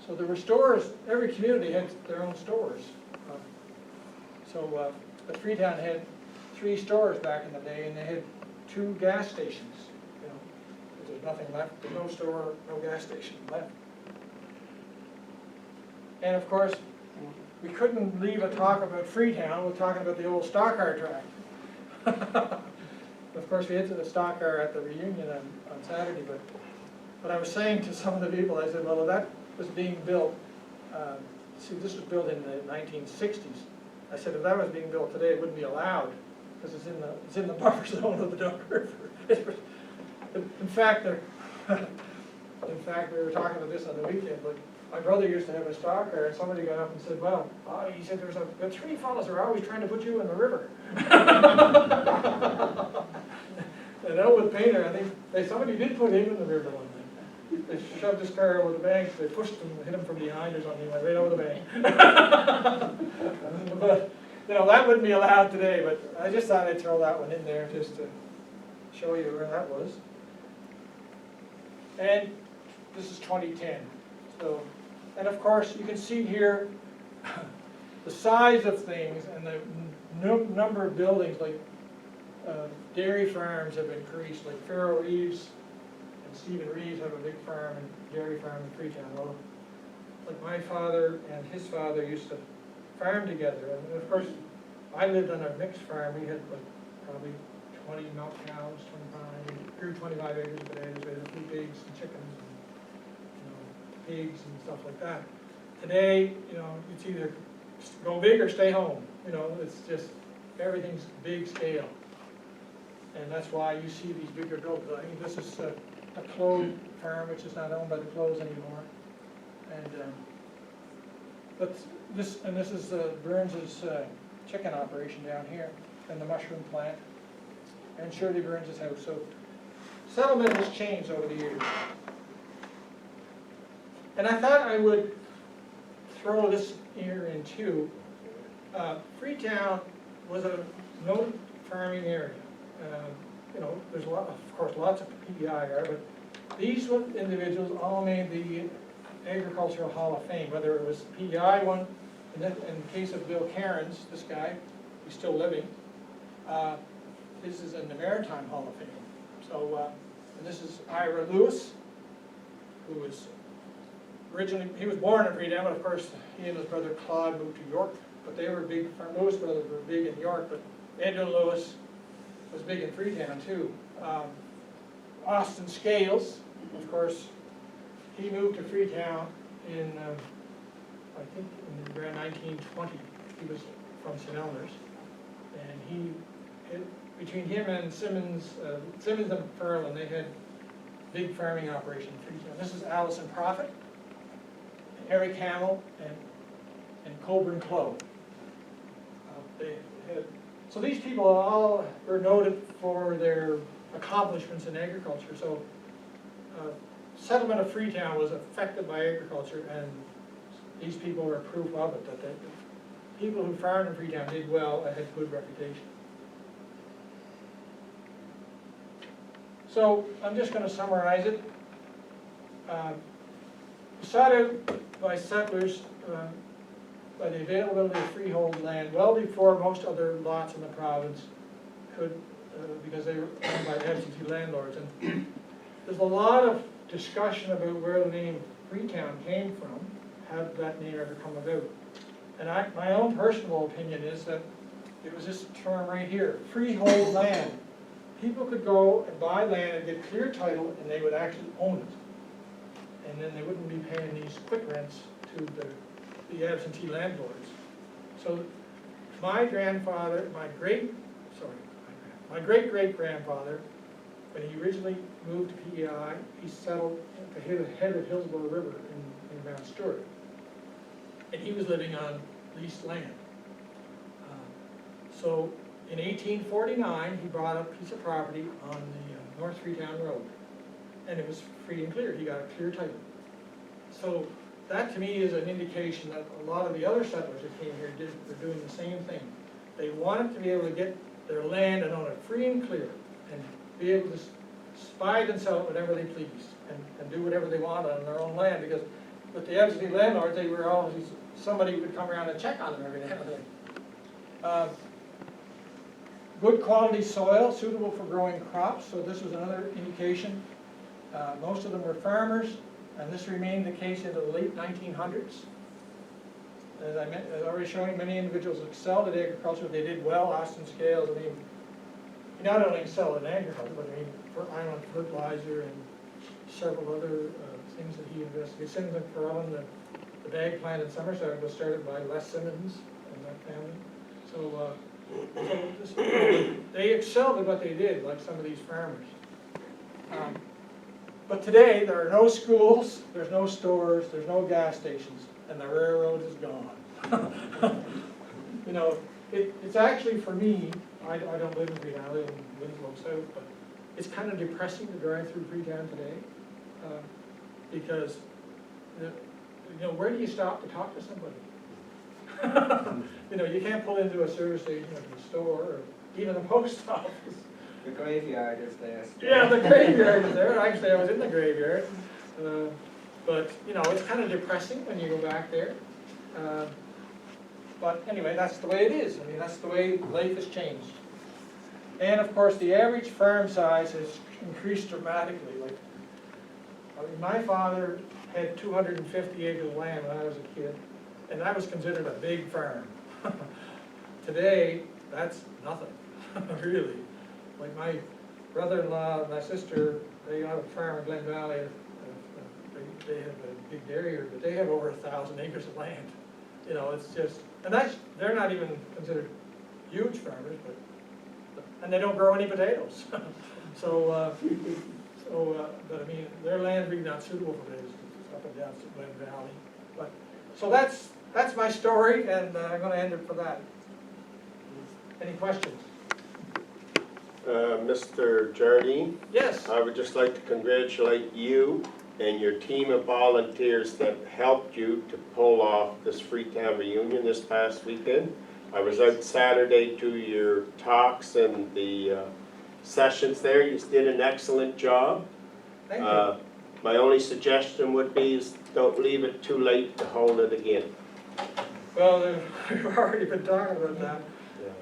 So there were stores, every community had their own stores. But Freetown had 3 stores back in the day, and they had 2 gas stations. You know, there's nothing left, there's no store, no gas station left. And of course, we couldn't leave a talk about Freetown without talking about the old stock car track. Of course, we hit to the stock car at the reunion on Saturday, but I was saying to some of the people, I said, well, that was being built, see, this was built in the 1960s. I said, if that was being built today, it wouldn't be allowed, because it's in the buffer zone of the Dog River. In fact, we were talking about this on the weekend, but my brother used to have a stock car, and somebody got up and said, well, he said, there's 3 fellas who are always trying to put you in the river. And Elwood Painter, I think somebody did put him in the river one night. They shoved his car over the bank, they pushed him, hit him from behind or something, went right over the bank. But, you know, that wouldn't be allowed today, but I just thought I'd throw that one in there just to show you where that was. And this is 2010. So, and of course, you can see here the size of things and the number of buildings, like dairy farms have increased, like Pharaoh Reeves and Stephen Reeves have a big farm and dairy farm in Freetown. Well, like my father and his father used to farm together, and of course, I lived on a mixed farm. We had like probably 20 milk cows, 25. grew 25 acres of potatoes, we had a few pigs and chickens and, you know, pigs and stuff like that. Today, you know, it's either go big or stay home, you know, it's just, everything's big scale. And that's why you see these bigger buildings. I mean, this is a Clove farm, which is not owned by the Cloves anymore. And, but this is Burns's chicken operation down here, and the mushroom plant, and Shirley Burns's house. So settlement has changed over the years. And I thought I would throw this here in too. Freetown was a no farming area. You know, there's a lot, of course, lots of PEI, but these individuals all made the Agricultural Hall of Fame, whether it was PEI one, in the case of Bill Cairns, this guy, he's still living, this is in the Maritime Hall of Fame. So, and this is Ira Lewis, who was originally, he was born in Freetown, but of course, he and his brother Claude moved to York, but they were big, Lewis brothers were big in York, but Edwin Lewis was big in Freetown too. Austin Scales, of course, he moved to Freetown in, I think, in around 1920. He was from St. Elmer's, and between him and Simmons and Ferland, they had big farming operation in Freetown. This is Allison Prophet, Eric Hamill, and Coburn Clough. So these people all were noted for their accomplishments in agriculture. So settlement of Freetown was affected by agriculture, and these people were proof of it, that the people who farmed in Freetown did well and had good reputation. So I'm just going to summarize it. Sought out by settlers by the availability of freehold land well before most other lots in the province could, because they were owned by absentee landlords. And there's a lot of discussion about where the name Freetown came from, how did that name ever come about. And my own personal opinion is that it was this term right here, freehold land. People could go and buy land and get clear title, and they would actually own it. And then they wouldn't be paying these quit rents to the absentee landlords. So my grandfather, my great-great-grandfather, when he originally moved to PEI, he settled at the head of Hillsborough River in Mount Stewart. And he was living on leased land. So in 1849, he bought a piece of property on the North Freetown Road. And it was free and clear. He got a clear title. So that to me is an indication that a lot of the other settlers that came here were doing the same thing. They wanted to be able to get their land and own it free and clear, and be able to buy it and sell it whenever they pleased, and do whatever they wanted on their own land, because with the absentee landlords, they were always, somebody would come around and check on them every now and then. Good quality soil, suitable for growing crops, so this was another indication. Most of them were farmers, and this remained the case into the late 1900s. As I already shown you, many individuals excelled at agriculture. They did well. Austin Scales, I mean, he not only excelled in agriculture, but I mean, for iron fertilizer and several other things that he investigated. Simmons and Ferland, the bag plant in Somerset was started by Les Simmons and that family. So, they excelled at what they did, like some of these farmers. But today, there are no schools, there's no stores, there's no gas stations, and the railroad is gone. You know, it's actually, for me, I don't live in Freetown, I live in Winslow South, but it's kind of depressing to drive through Freetown today, because, you know, where do you stop to talk to somebody? You know, you can't pull into a service station or the store, or even the post office. The graveyard is there. Yeah, the graveyard is there. Actually, I was in the graveyard. But, you know, it's kind of depressing when you go back there. But anyway, that's the way it is. I mean, that's the way life has changed. And of course, the average farm size has increased dramatically. Like, I mean, my father had 250 acres of land when I was a kid, and that was considered a big farm. Today, that's nothing, really. Like brother-in-law, my sister, they have a farm in Glen Valley. They have a big dairy, but they have over 1,000 acres of land. You know, it's just, and they're not even considered huge farmers, and they don't grow any potatoes. So, but I mean, their land's really not suitable for this. It's up and down Glen Valley. But, so that's my story, and I'm gonna end it for that. Any questions? Mr. Jardine, Yes. I would just like to congratulate you and your team of volunteers that helped you to pull off this Freetown Reunion this past weekend. I was out Saturday to your talks and the sessions there. You did an excellent job. Thank you. My only suggestion would be is don't leave it too late to hold it again. Well, we've already been talking about that.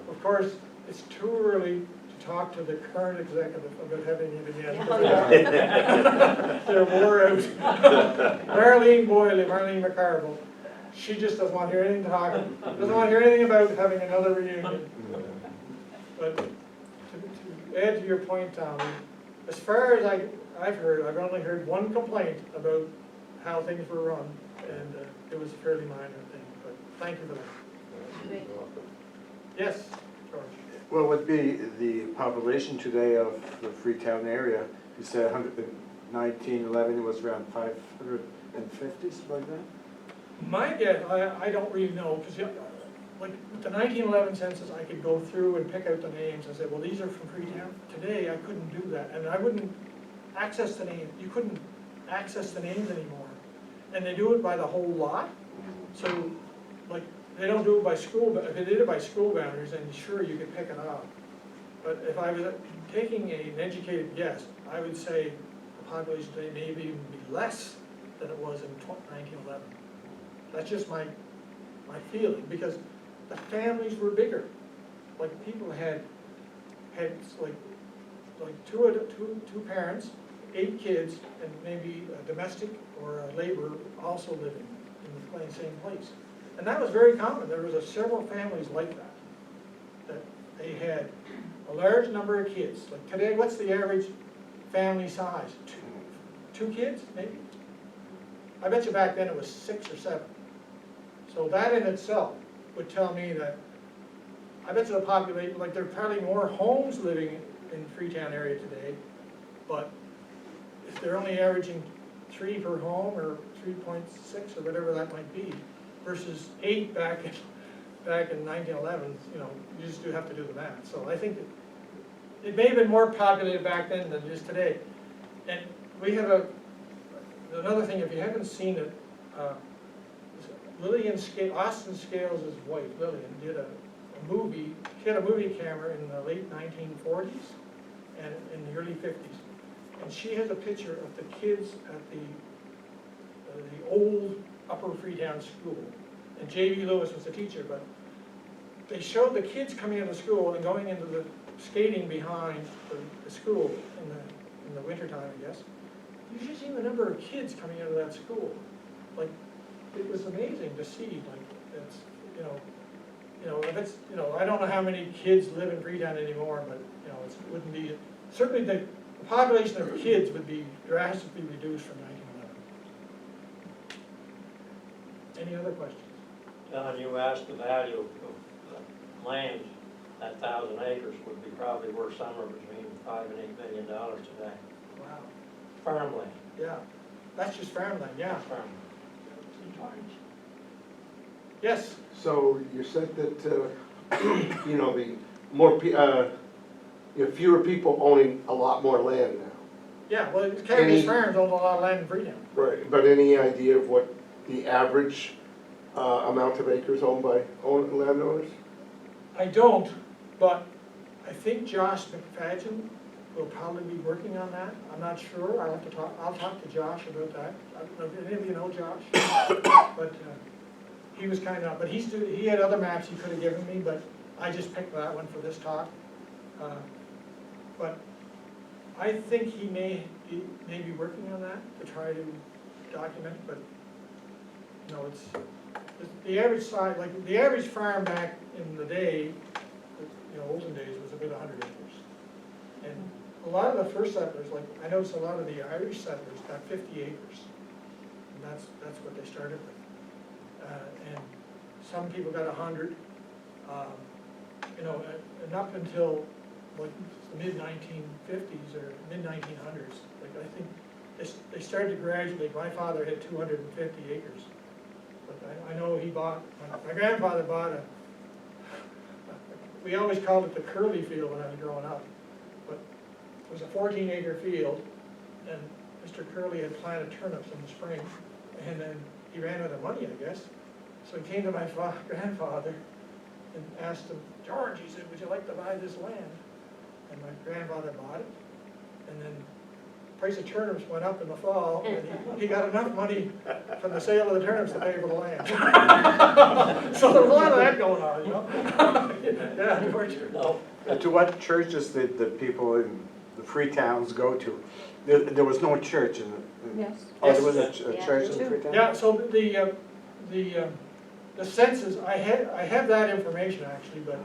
Of course, it's too early to talk to the current executive about having it again. They're wore out. Marlene McCarville, she just doesn't want to hear anything doesn't want to hear anything about having another reunion. But to add to your point, Tommy, as far as I've heard, I've only heard one complaint about how things were run, and it was a fairly minor thing, but thank you for that. Yes, George? What would be the population today of the Freetown area? You said 1911, it was around 550, something like that? My guess, I don't really know, because like with the 1911 census, I could go through and pick out the names and say, well, these are from Freetown. Today, I couldn't do that, and I wouldn't access the name. You couldn't access the names anymore. And they do it by the whole lot. So, like, they don't do it by school, but if they did it by school boundaries, then sure, you could pick it up. But if I was taking an educated guess, I would say the population today may even be less than it was in 1911. That's just my feeling, because the families were bigger. Like, people had like two parents, 8 kids, and maybe a domestic or a laborer also living in the same place. And that was very common. There was several families like that they had a large number of kids. Like today, what's the average family size? Two kids, maybe? I bet you back then it was 6 or 7. So that in itself would tell me that, I bet you the population, like there are probably more homes living in Freetown area today, but if they're only averaging 3 per home or 3.6 or whatever that might be, versus 8 back in 1911, you know, you just do have to do the math. So I think it may have been more populated back then than it is today. And we have another thing, if you haven't seen it, Austin Scales' wife, Lillian, did a movie. She had a movie camera in the late 1940s and in the early 50s. And she has a picture of the kids at the old Upper Freetown School. And J.B. Lewis was the teacher, but they showed the kids coming out of school and going into the skating behind the school in the wintertime, I guess. You should see the number of kids coming out of that school. Like, it was amazing to see. Like, it's, if it's, I don't know how many kids live in Freetown anymore, but it wouldn't be, certainly the population of kids would be drastically reduced from 1911. Any other questions? John, you asked the value of land. That 1,000 acres would be probably worth somewhere between $5 and $8 million today. Wow. Farmland. Yeah, that's just farmland. Yeah. Farmland. Yes. So you said that, the more, fewer people owning a lot more land now. Yeah, well, Canada's Any- Farms owns a lot of land in Freetown. Right. But any idea of what the average amount of acres owned by landowners? I don't, but I think Josh McFadgen will probably be working on that. I'm not sure. I'll talk to Josh about that. I don't know if any of you know Josh, but he was kind of, but he had other maps he could have given me, but I just picked that one for this talk. But I think he may be working on that to try to document, but it's the average size, like the average farm back in the day, olden days, was about 100 acres. And a lot of the first settlers, like, I noticed a lot of the Irish settlers got 50 acres. And that's what they started with. And some people got 100. You know, and up until like the mid-1950s or mid-1900s, like I think they started to gradually, my father had 250 acres. But I know he bought, my grandfather bought we always called it the curly field when I was growing up. But it was a 14-acre field, and Mr. Curley had planted turnips in the spring, and then he ran out of money, I guess. So he came to my grandfather and asked him, George, he said, would you like to buy this land? And my grandfather bought it, and then the price of turnips went up in the fall, and he got enough money from the sale of the turnips to pay for the land. So there was a lot of that going on, you know? Yeah, George. No, To what churches did the people in the Freetowns go to? There was no church in the. Yes. Oh, there was Yeah, a church in too. Freetown? Yeah, so the census, I have that information actually, but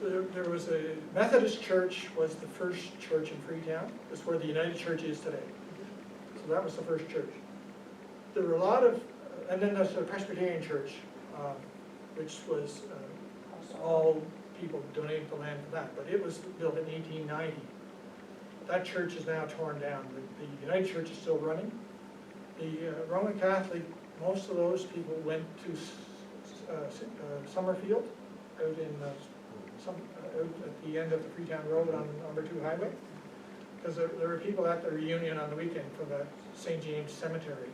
there was a Methodist church was the first church in Freetown. That's where the United Church is today. So that was the first church. There were a lot of, and then there's the Presbyterian church, which was all people donated the land for that, but it was built in 1890. That church is now torn down. The United Church is still running. The Roman Catholic, most of those people went to Summerfield, out in out at the end of the Freetown Road on number 2 highway, because there were people at the reunion on the weekend from the St. James Cemetery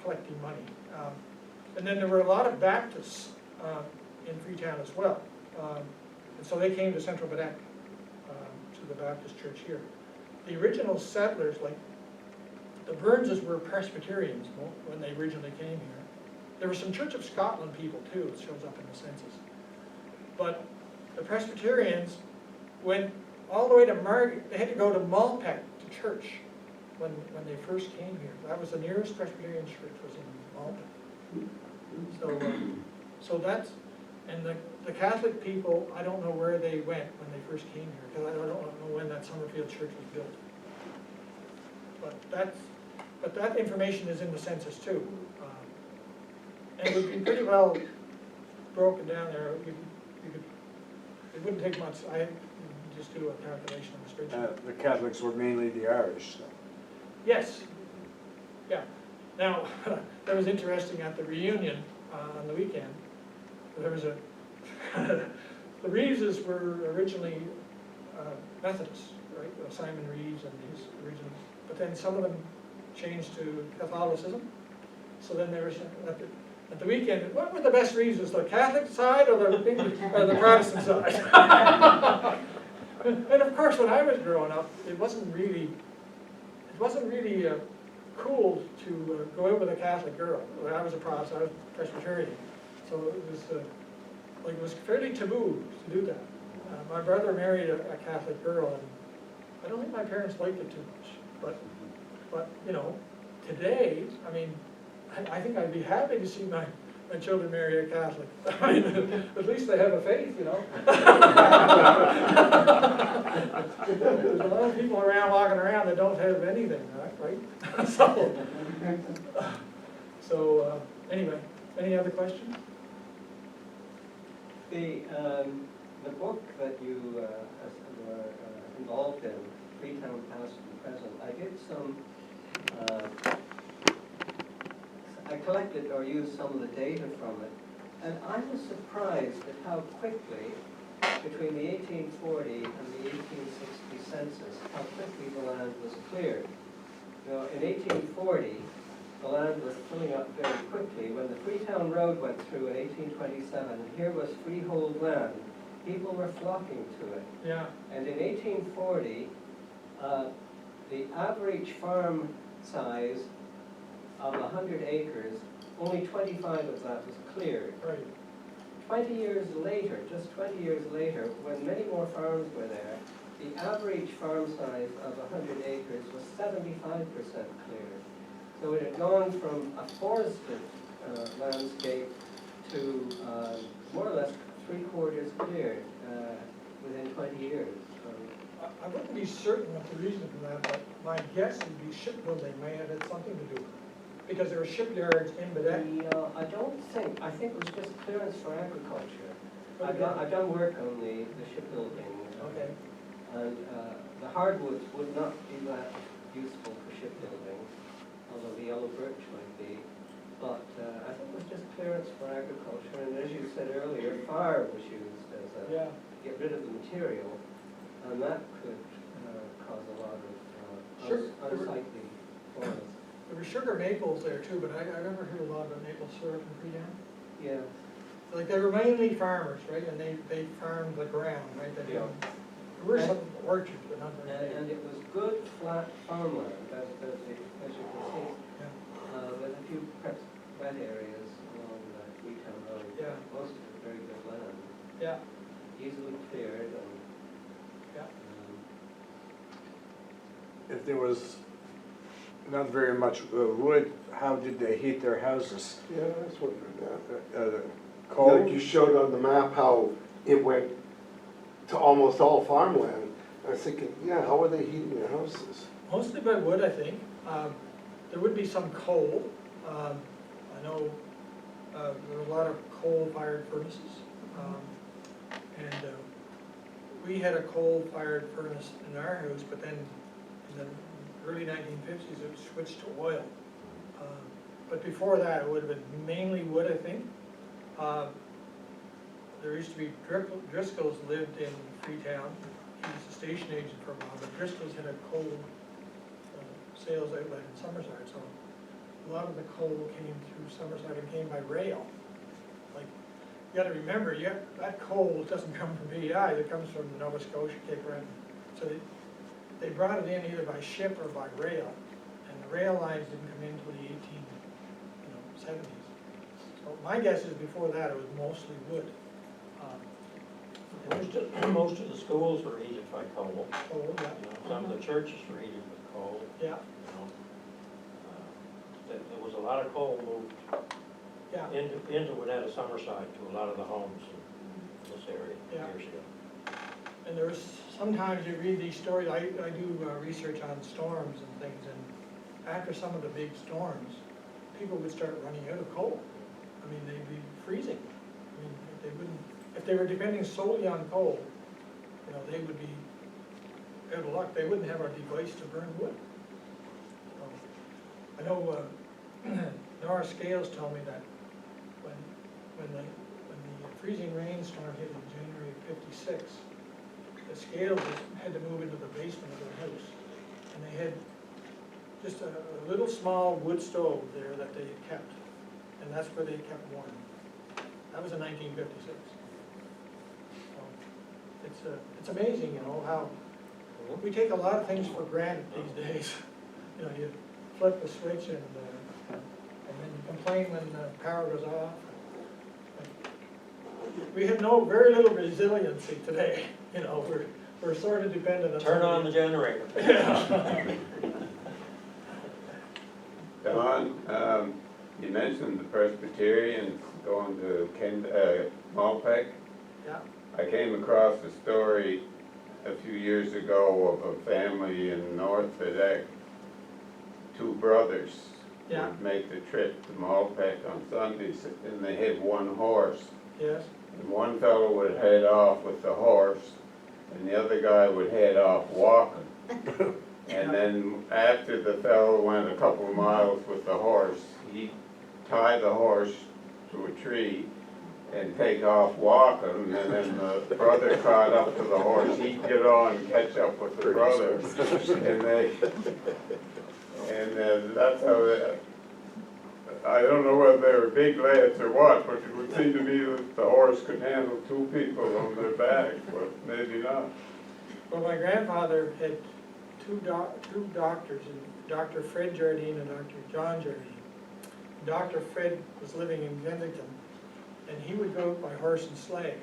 collecting money. And then there were a lot of Baptists in Freetown as well. And so they came to Central Bedeque, to the Baptist church here. The original settlers, like the Burnses, were Presbyterians when they originally came here. There were some Church of Scotland people too, it shows up in the census. But the Presbyterians went all the way to Margate. They had to go to Malpeque to church when they first came here. That was the nearest Presbyterian church was in Malpeque. So that's, and the Catholic people, I don't know where they went when they first came here, because I don't know when that Summerfield church was built. But that information is in the census too. And it would be pretty well broken down there. It wouldn't take much. I just do a calculation on the spreadsheet. The Catholics were mainly the Irish, so. Yes. Yeah. Now, that was interesting at the reunion on the weekend. There was the Reeveses were originally Methodists, right? Simon Reeves and his original, but then some of them changed to Catholicism. So then there was at the weekend, what were the best Reeveses, the Catholic side or the Protestant side? And of course, when I was growing up, it wasn't really cool to go out with a Catholic girl. When I was a Protestant, I was Presbyterian, so it was fairly taboo to do that. My brother married a Catholic girl, and I don't think my parents liked it too much. But you know, today, I mean, I think I'd be happy to see my children marry a Catholic. I mean, at least they have a faith, you know. There's a lot of people walking around that don't have anything, right? So anyway, any other questions? The book that you were involved in, Freetown Past and Present, I did some, I collected or used some of the data from it, and I was surprised at how quickly, between the 1840 and the 1860 census, how quickly the land was cleared. You know, in 1840, the land was filling up very quickly. When the Freetown Road went through in 1827, here was freehold land. People were flocking to it. Yeah. And in 1840, the average farm size of 100 acres, only 25 of that was cleared. Right. 20 years later, just 20 years later, when many more farms were there, the average farm size of 100 acres was 75% cleared. So it had gone from a forested landscape to more or less 3/4 cleared within 20 years. I wouldn't be certain of the reason for that, but my guess would be shipbuilding may have had something to do with it. Because there were shipyards in Bedeque. I don't think, I think it was just clearance for agriculture. I've done work on the shipbuilding. Okay. And the hardwoods would not be that useful for shipbuilding, although the yellow birch might be. But I think it was just clearance for agriculture, and as you said earlier, fire was used as a, Yeah, to get rid of the material, and that could cause a lot of Sure. unsightly forests. there were sugar maples there too, but I never heard a lot about maple syrup in Freetown. Yeah. Like, they were mainly farmers, right, and they farmed the ground, right? They Yeah. didn't- There were some orchards, but not very big. And it was good flat farmland, as you can see, Yeah. with a few perhaps wet areas along the Freetown Road. Yeah. Most of it very good land, Yeah, easily cleared and. yeah. If there was not very much wood, how did they heat their houses? Yeah, I was wondering that. Coal? Like you showed on the map how it went to almost all farmland. I was thinking, yeah, how are they heating their houses? Mostly by wood, I think. There would be some coal. I know there were a lot of coal-fired furnaces. And we had a coal-fired furnace in our house, but then in the early 1950s, it switched to oil. But before that, it would have been mainly wood, I think. There used to be Driscoll's lived in Freetown. He was a station agent for a while, but Driscoll's had a coal sales outlet in Summerside, so a lot of the coal came through Summerside and came by rail. Like, you gotta remember, that coal doesn't come from PEI, it comes from Nova Scotia, Cape Breton. So they brought it in either by ship or by rail, and the rail lines didn't come in until the 1870s. So my guess is before that, it was mostly wood. Most of the schools were heated by coal. Coal, You know, some of the churches were heated with coal, yeah, you know. There was a lot of coal moved yeah. into Winetta, Summerside, to a lot of the homes in this area Yeah. years ago. And there's, sometimes you read these stories, I do research on storms and things, and after some of the big storms, people would start running out of coal. I mean, they'd be freezing. I mean, they wouldn't, if they were depending solely on coal, you know, they would be out of luck. They wouldn't have a device to burn wood. So, I know Nora Scales told me that when the freezing rainstorm hit in January of '56, the Scales had to move into the basement of their house, and they had just a little small wood stove there that they had kept, and that's where they kept warm. That was in 1956. So it's amazing, you know, how we take a lot of things for granted these days. You know, you flip the switch and then you complain when the power goes off. We have very little resiliency today. You know, we're sort of dependent on. Turn on the generator. Don, you mentioned the Presbyterians going to Malpeque. Yeah. I came across a story a few years ago of a family in North Bedeque. Two brothers Yeah. would make the trip to Malpeque on Sundays, and they had one horse. Yes. And one fellow would head off with the horse, and the other guy would head off walking. And then after the fellow went a couple of miles with the horse, he'd tie the horse to a tree and take off walking, and then the brother caught up to the horse, he'd get on and catch up with the brother. And that's how I don't know whether they were big lads or what, but it would seem to me that the horse could handle two people on their back, but maybe not. Well, my grandfather had two doctors, Dr. Fred Jardine and Dr. John Jardine. Dr. Fred was living in Kensington, and he would go by horse and sleigh,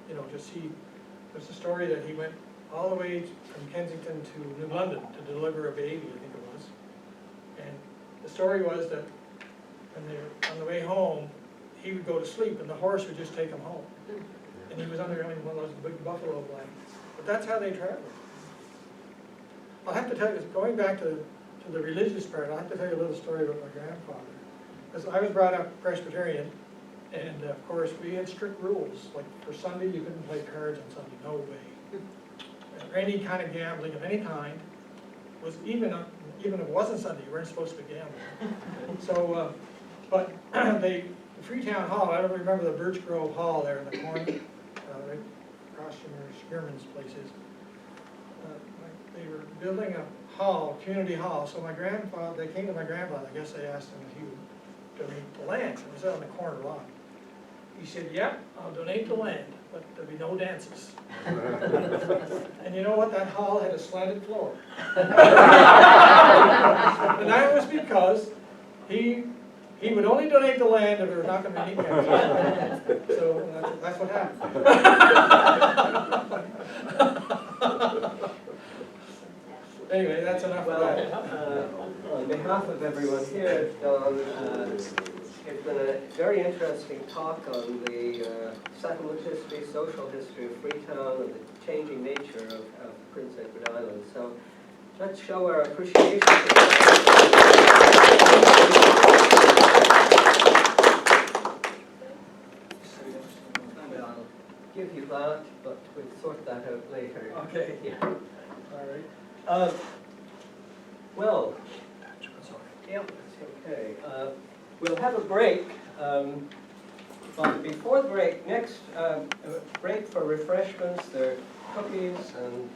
you know, to see. There's a story that he went all the way from Kensington to New London to deliver a baby, I think it was. And the story was that when they were on the way home, he would go to sleep and the horse would just take him home. and he was under one of those big buffalo blankets. But that's how they traveled. I'll have to tell you, going back to the religious part, I'll have to tell you a little story about my grandfather. Because I was brought up Presbyterian, and of course we had strict rules. Like for Sunday, you couldn't play cards on Sunday, no way. Or any kind of gambling of any kind was even if it wasn't Sunday, you weren't supposed to gamble. So, but the Freetown Hall, I don't remember the Birch Grove Hall there in the corner, right across from where Spearman's place is. They were building a hall, community hall, so my grandfather, they came to my grandfather, I guess they asked him if he would donate the land, it was on the corner lot. He said, yep, I'll donate the land, but there'll be no dances. And you know what, that hall had a slanted floor. And that was because he would only donate the land if there was not going to be any dances. So that's what happened. Anyway, that's enough of that. On behalf of everyone here, Don, it's been a very interesting talk on the settlement history, social history of Freetown, and the changing nature of Prince Edward Island. So let's show our appreciation. I'll give you that, but we'll sort that out later. Okay. Yeah. All right. Well, yeah, that's okay. We'll have a break, but before the break, next break for refreshments, there are cookies and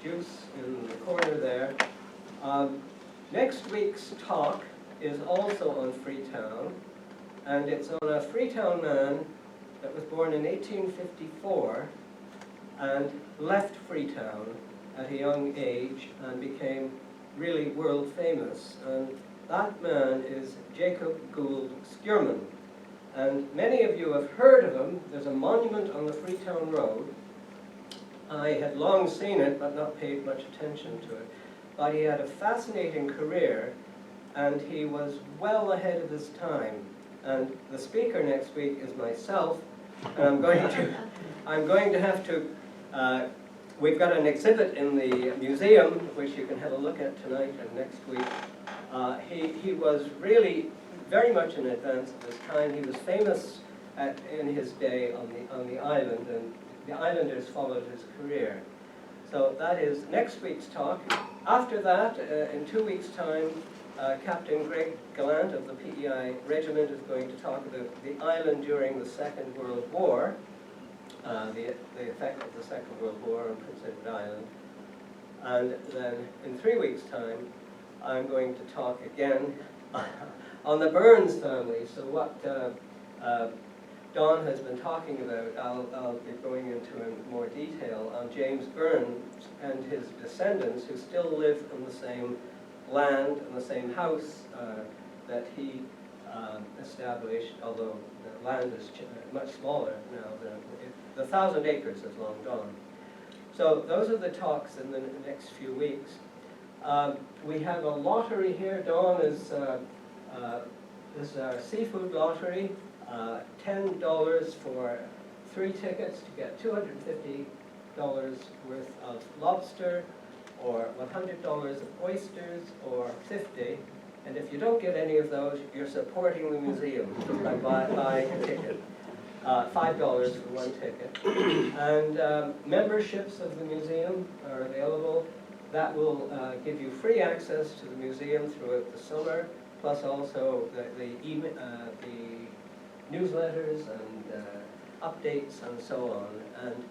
juice in the corner there. Next week's talk is also on Freetown, and it's on a Freetown man that was born in 1854 and left Freetown at a young age and became really world famous. And that man is Jacob Gould Skierman. And many of you have heard of him. There's a monument on the Freetown Road. I had long seen it but not paid much attention to it. But he had a fascinating career and he was well ahead of his time. And the speaker next week is myself, and I'm going to have to we've got an exhibit in the museum, which you can have a look at tonight and next week. He was really very much in advance of his time. He was famous in his day on the island, and the islanders followed his career. So that is next week's talk. After that, in 2 weeks' time, Captain Greg Gallant of the PEI Regiment is going to talk about the island during the Second World War. The effect of the Second World War on Prince Edward Island. And then in 3 weeks' time, I'm going to talk again on the Burns family. So what Don has been talking about, I'll be going into in more detail on James Burns and his descendants who still live on the same land and the same house that he established, although the land is much smaller now than the 1,000 acres is long gone. So those are the talks in the next few weeks. We have a lottery here. Dawn is this is our seafood lottery. $10 for 3 tickets to get $250 worth of lobster, or $100 of oysters, or $50. And if you don't get any of those, you're supporting the museum by buying a ticket. $5 for 1 ticket. And memberships of the museum are available. That will give you free access to the museum throughout the summer, plus also the newsletters and updates and so on. And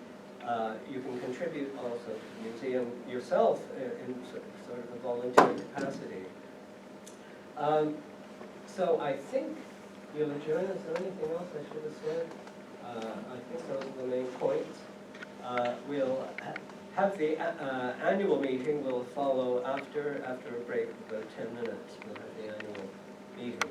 you can contribute also to the museum yourself in sort of a volunteer capacity. So I think we'll adjourn. Is there anything else I should have said? I think those are the main points. We'll have the annual meeting will follow after a break of about 10 minutes. We'll have the annual meeting.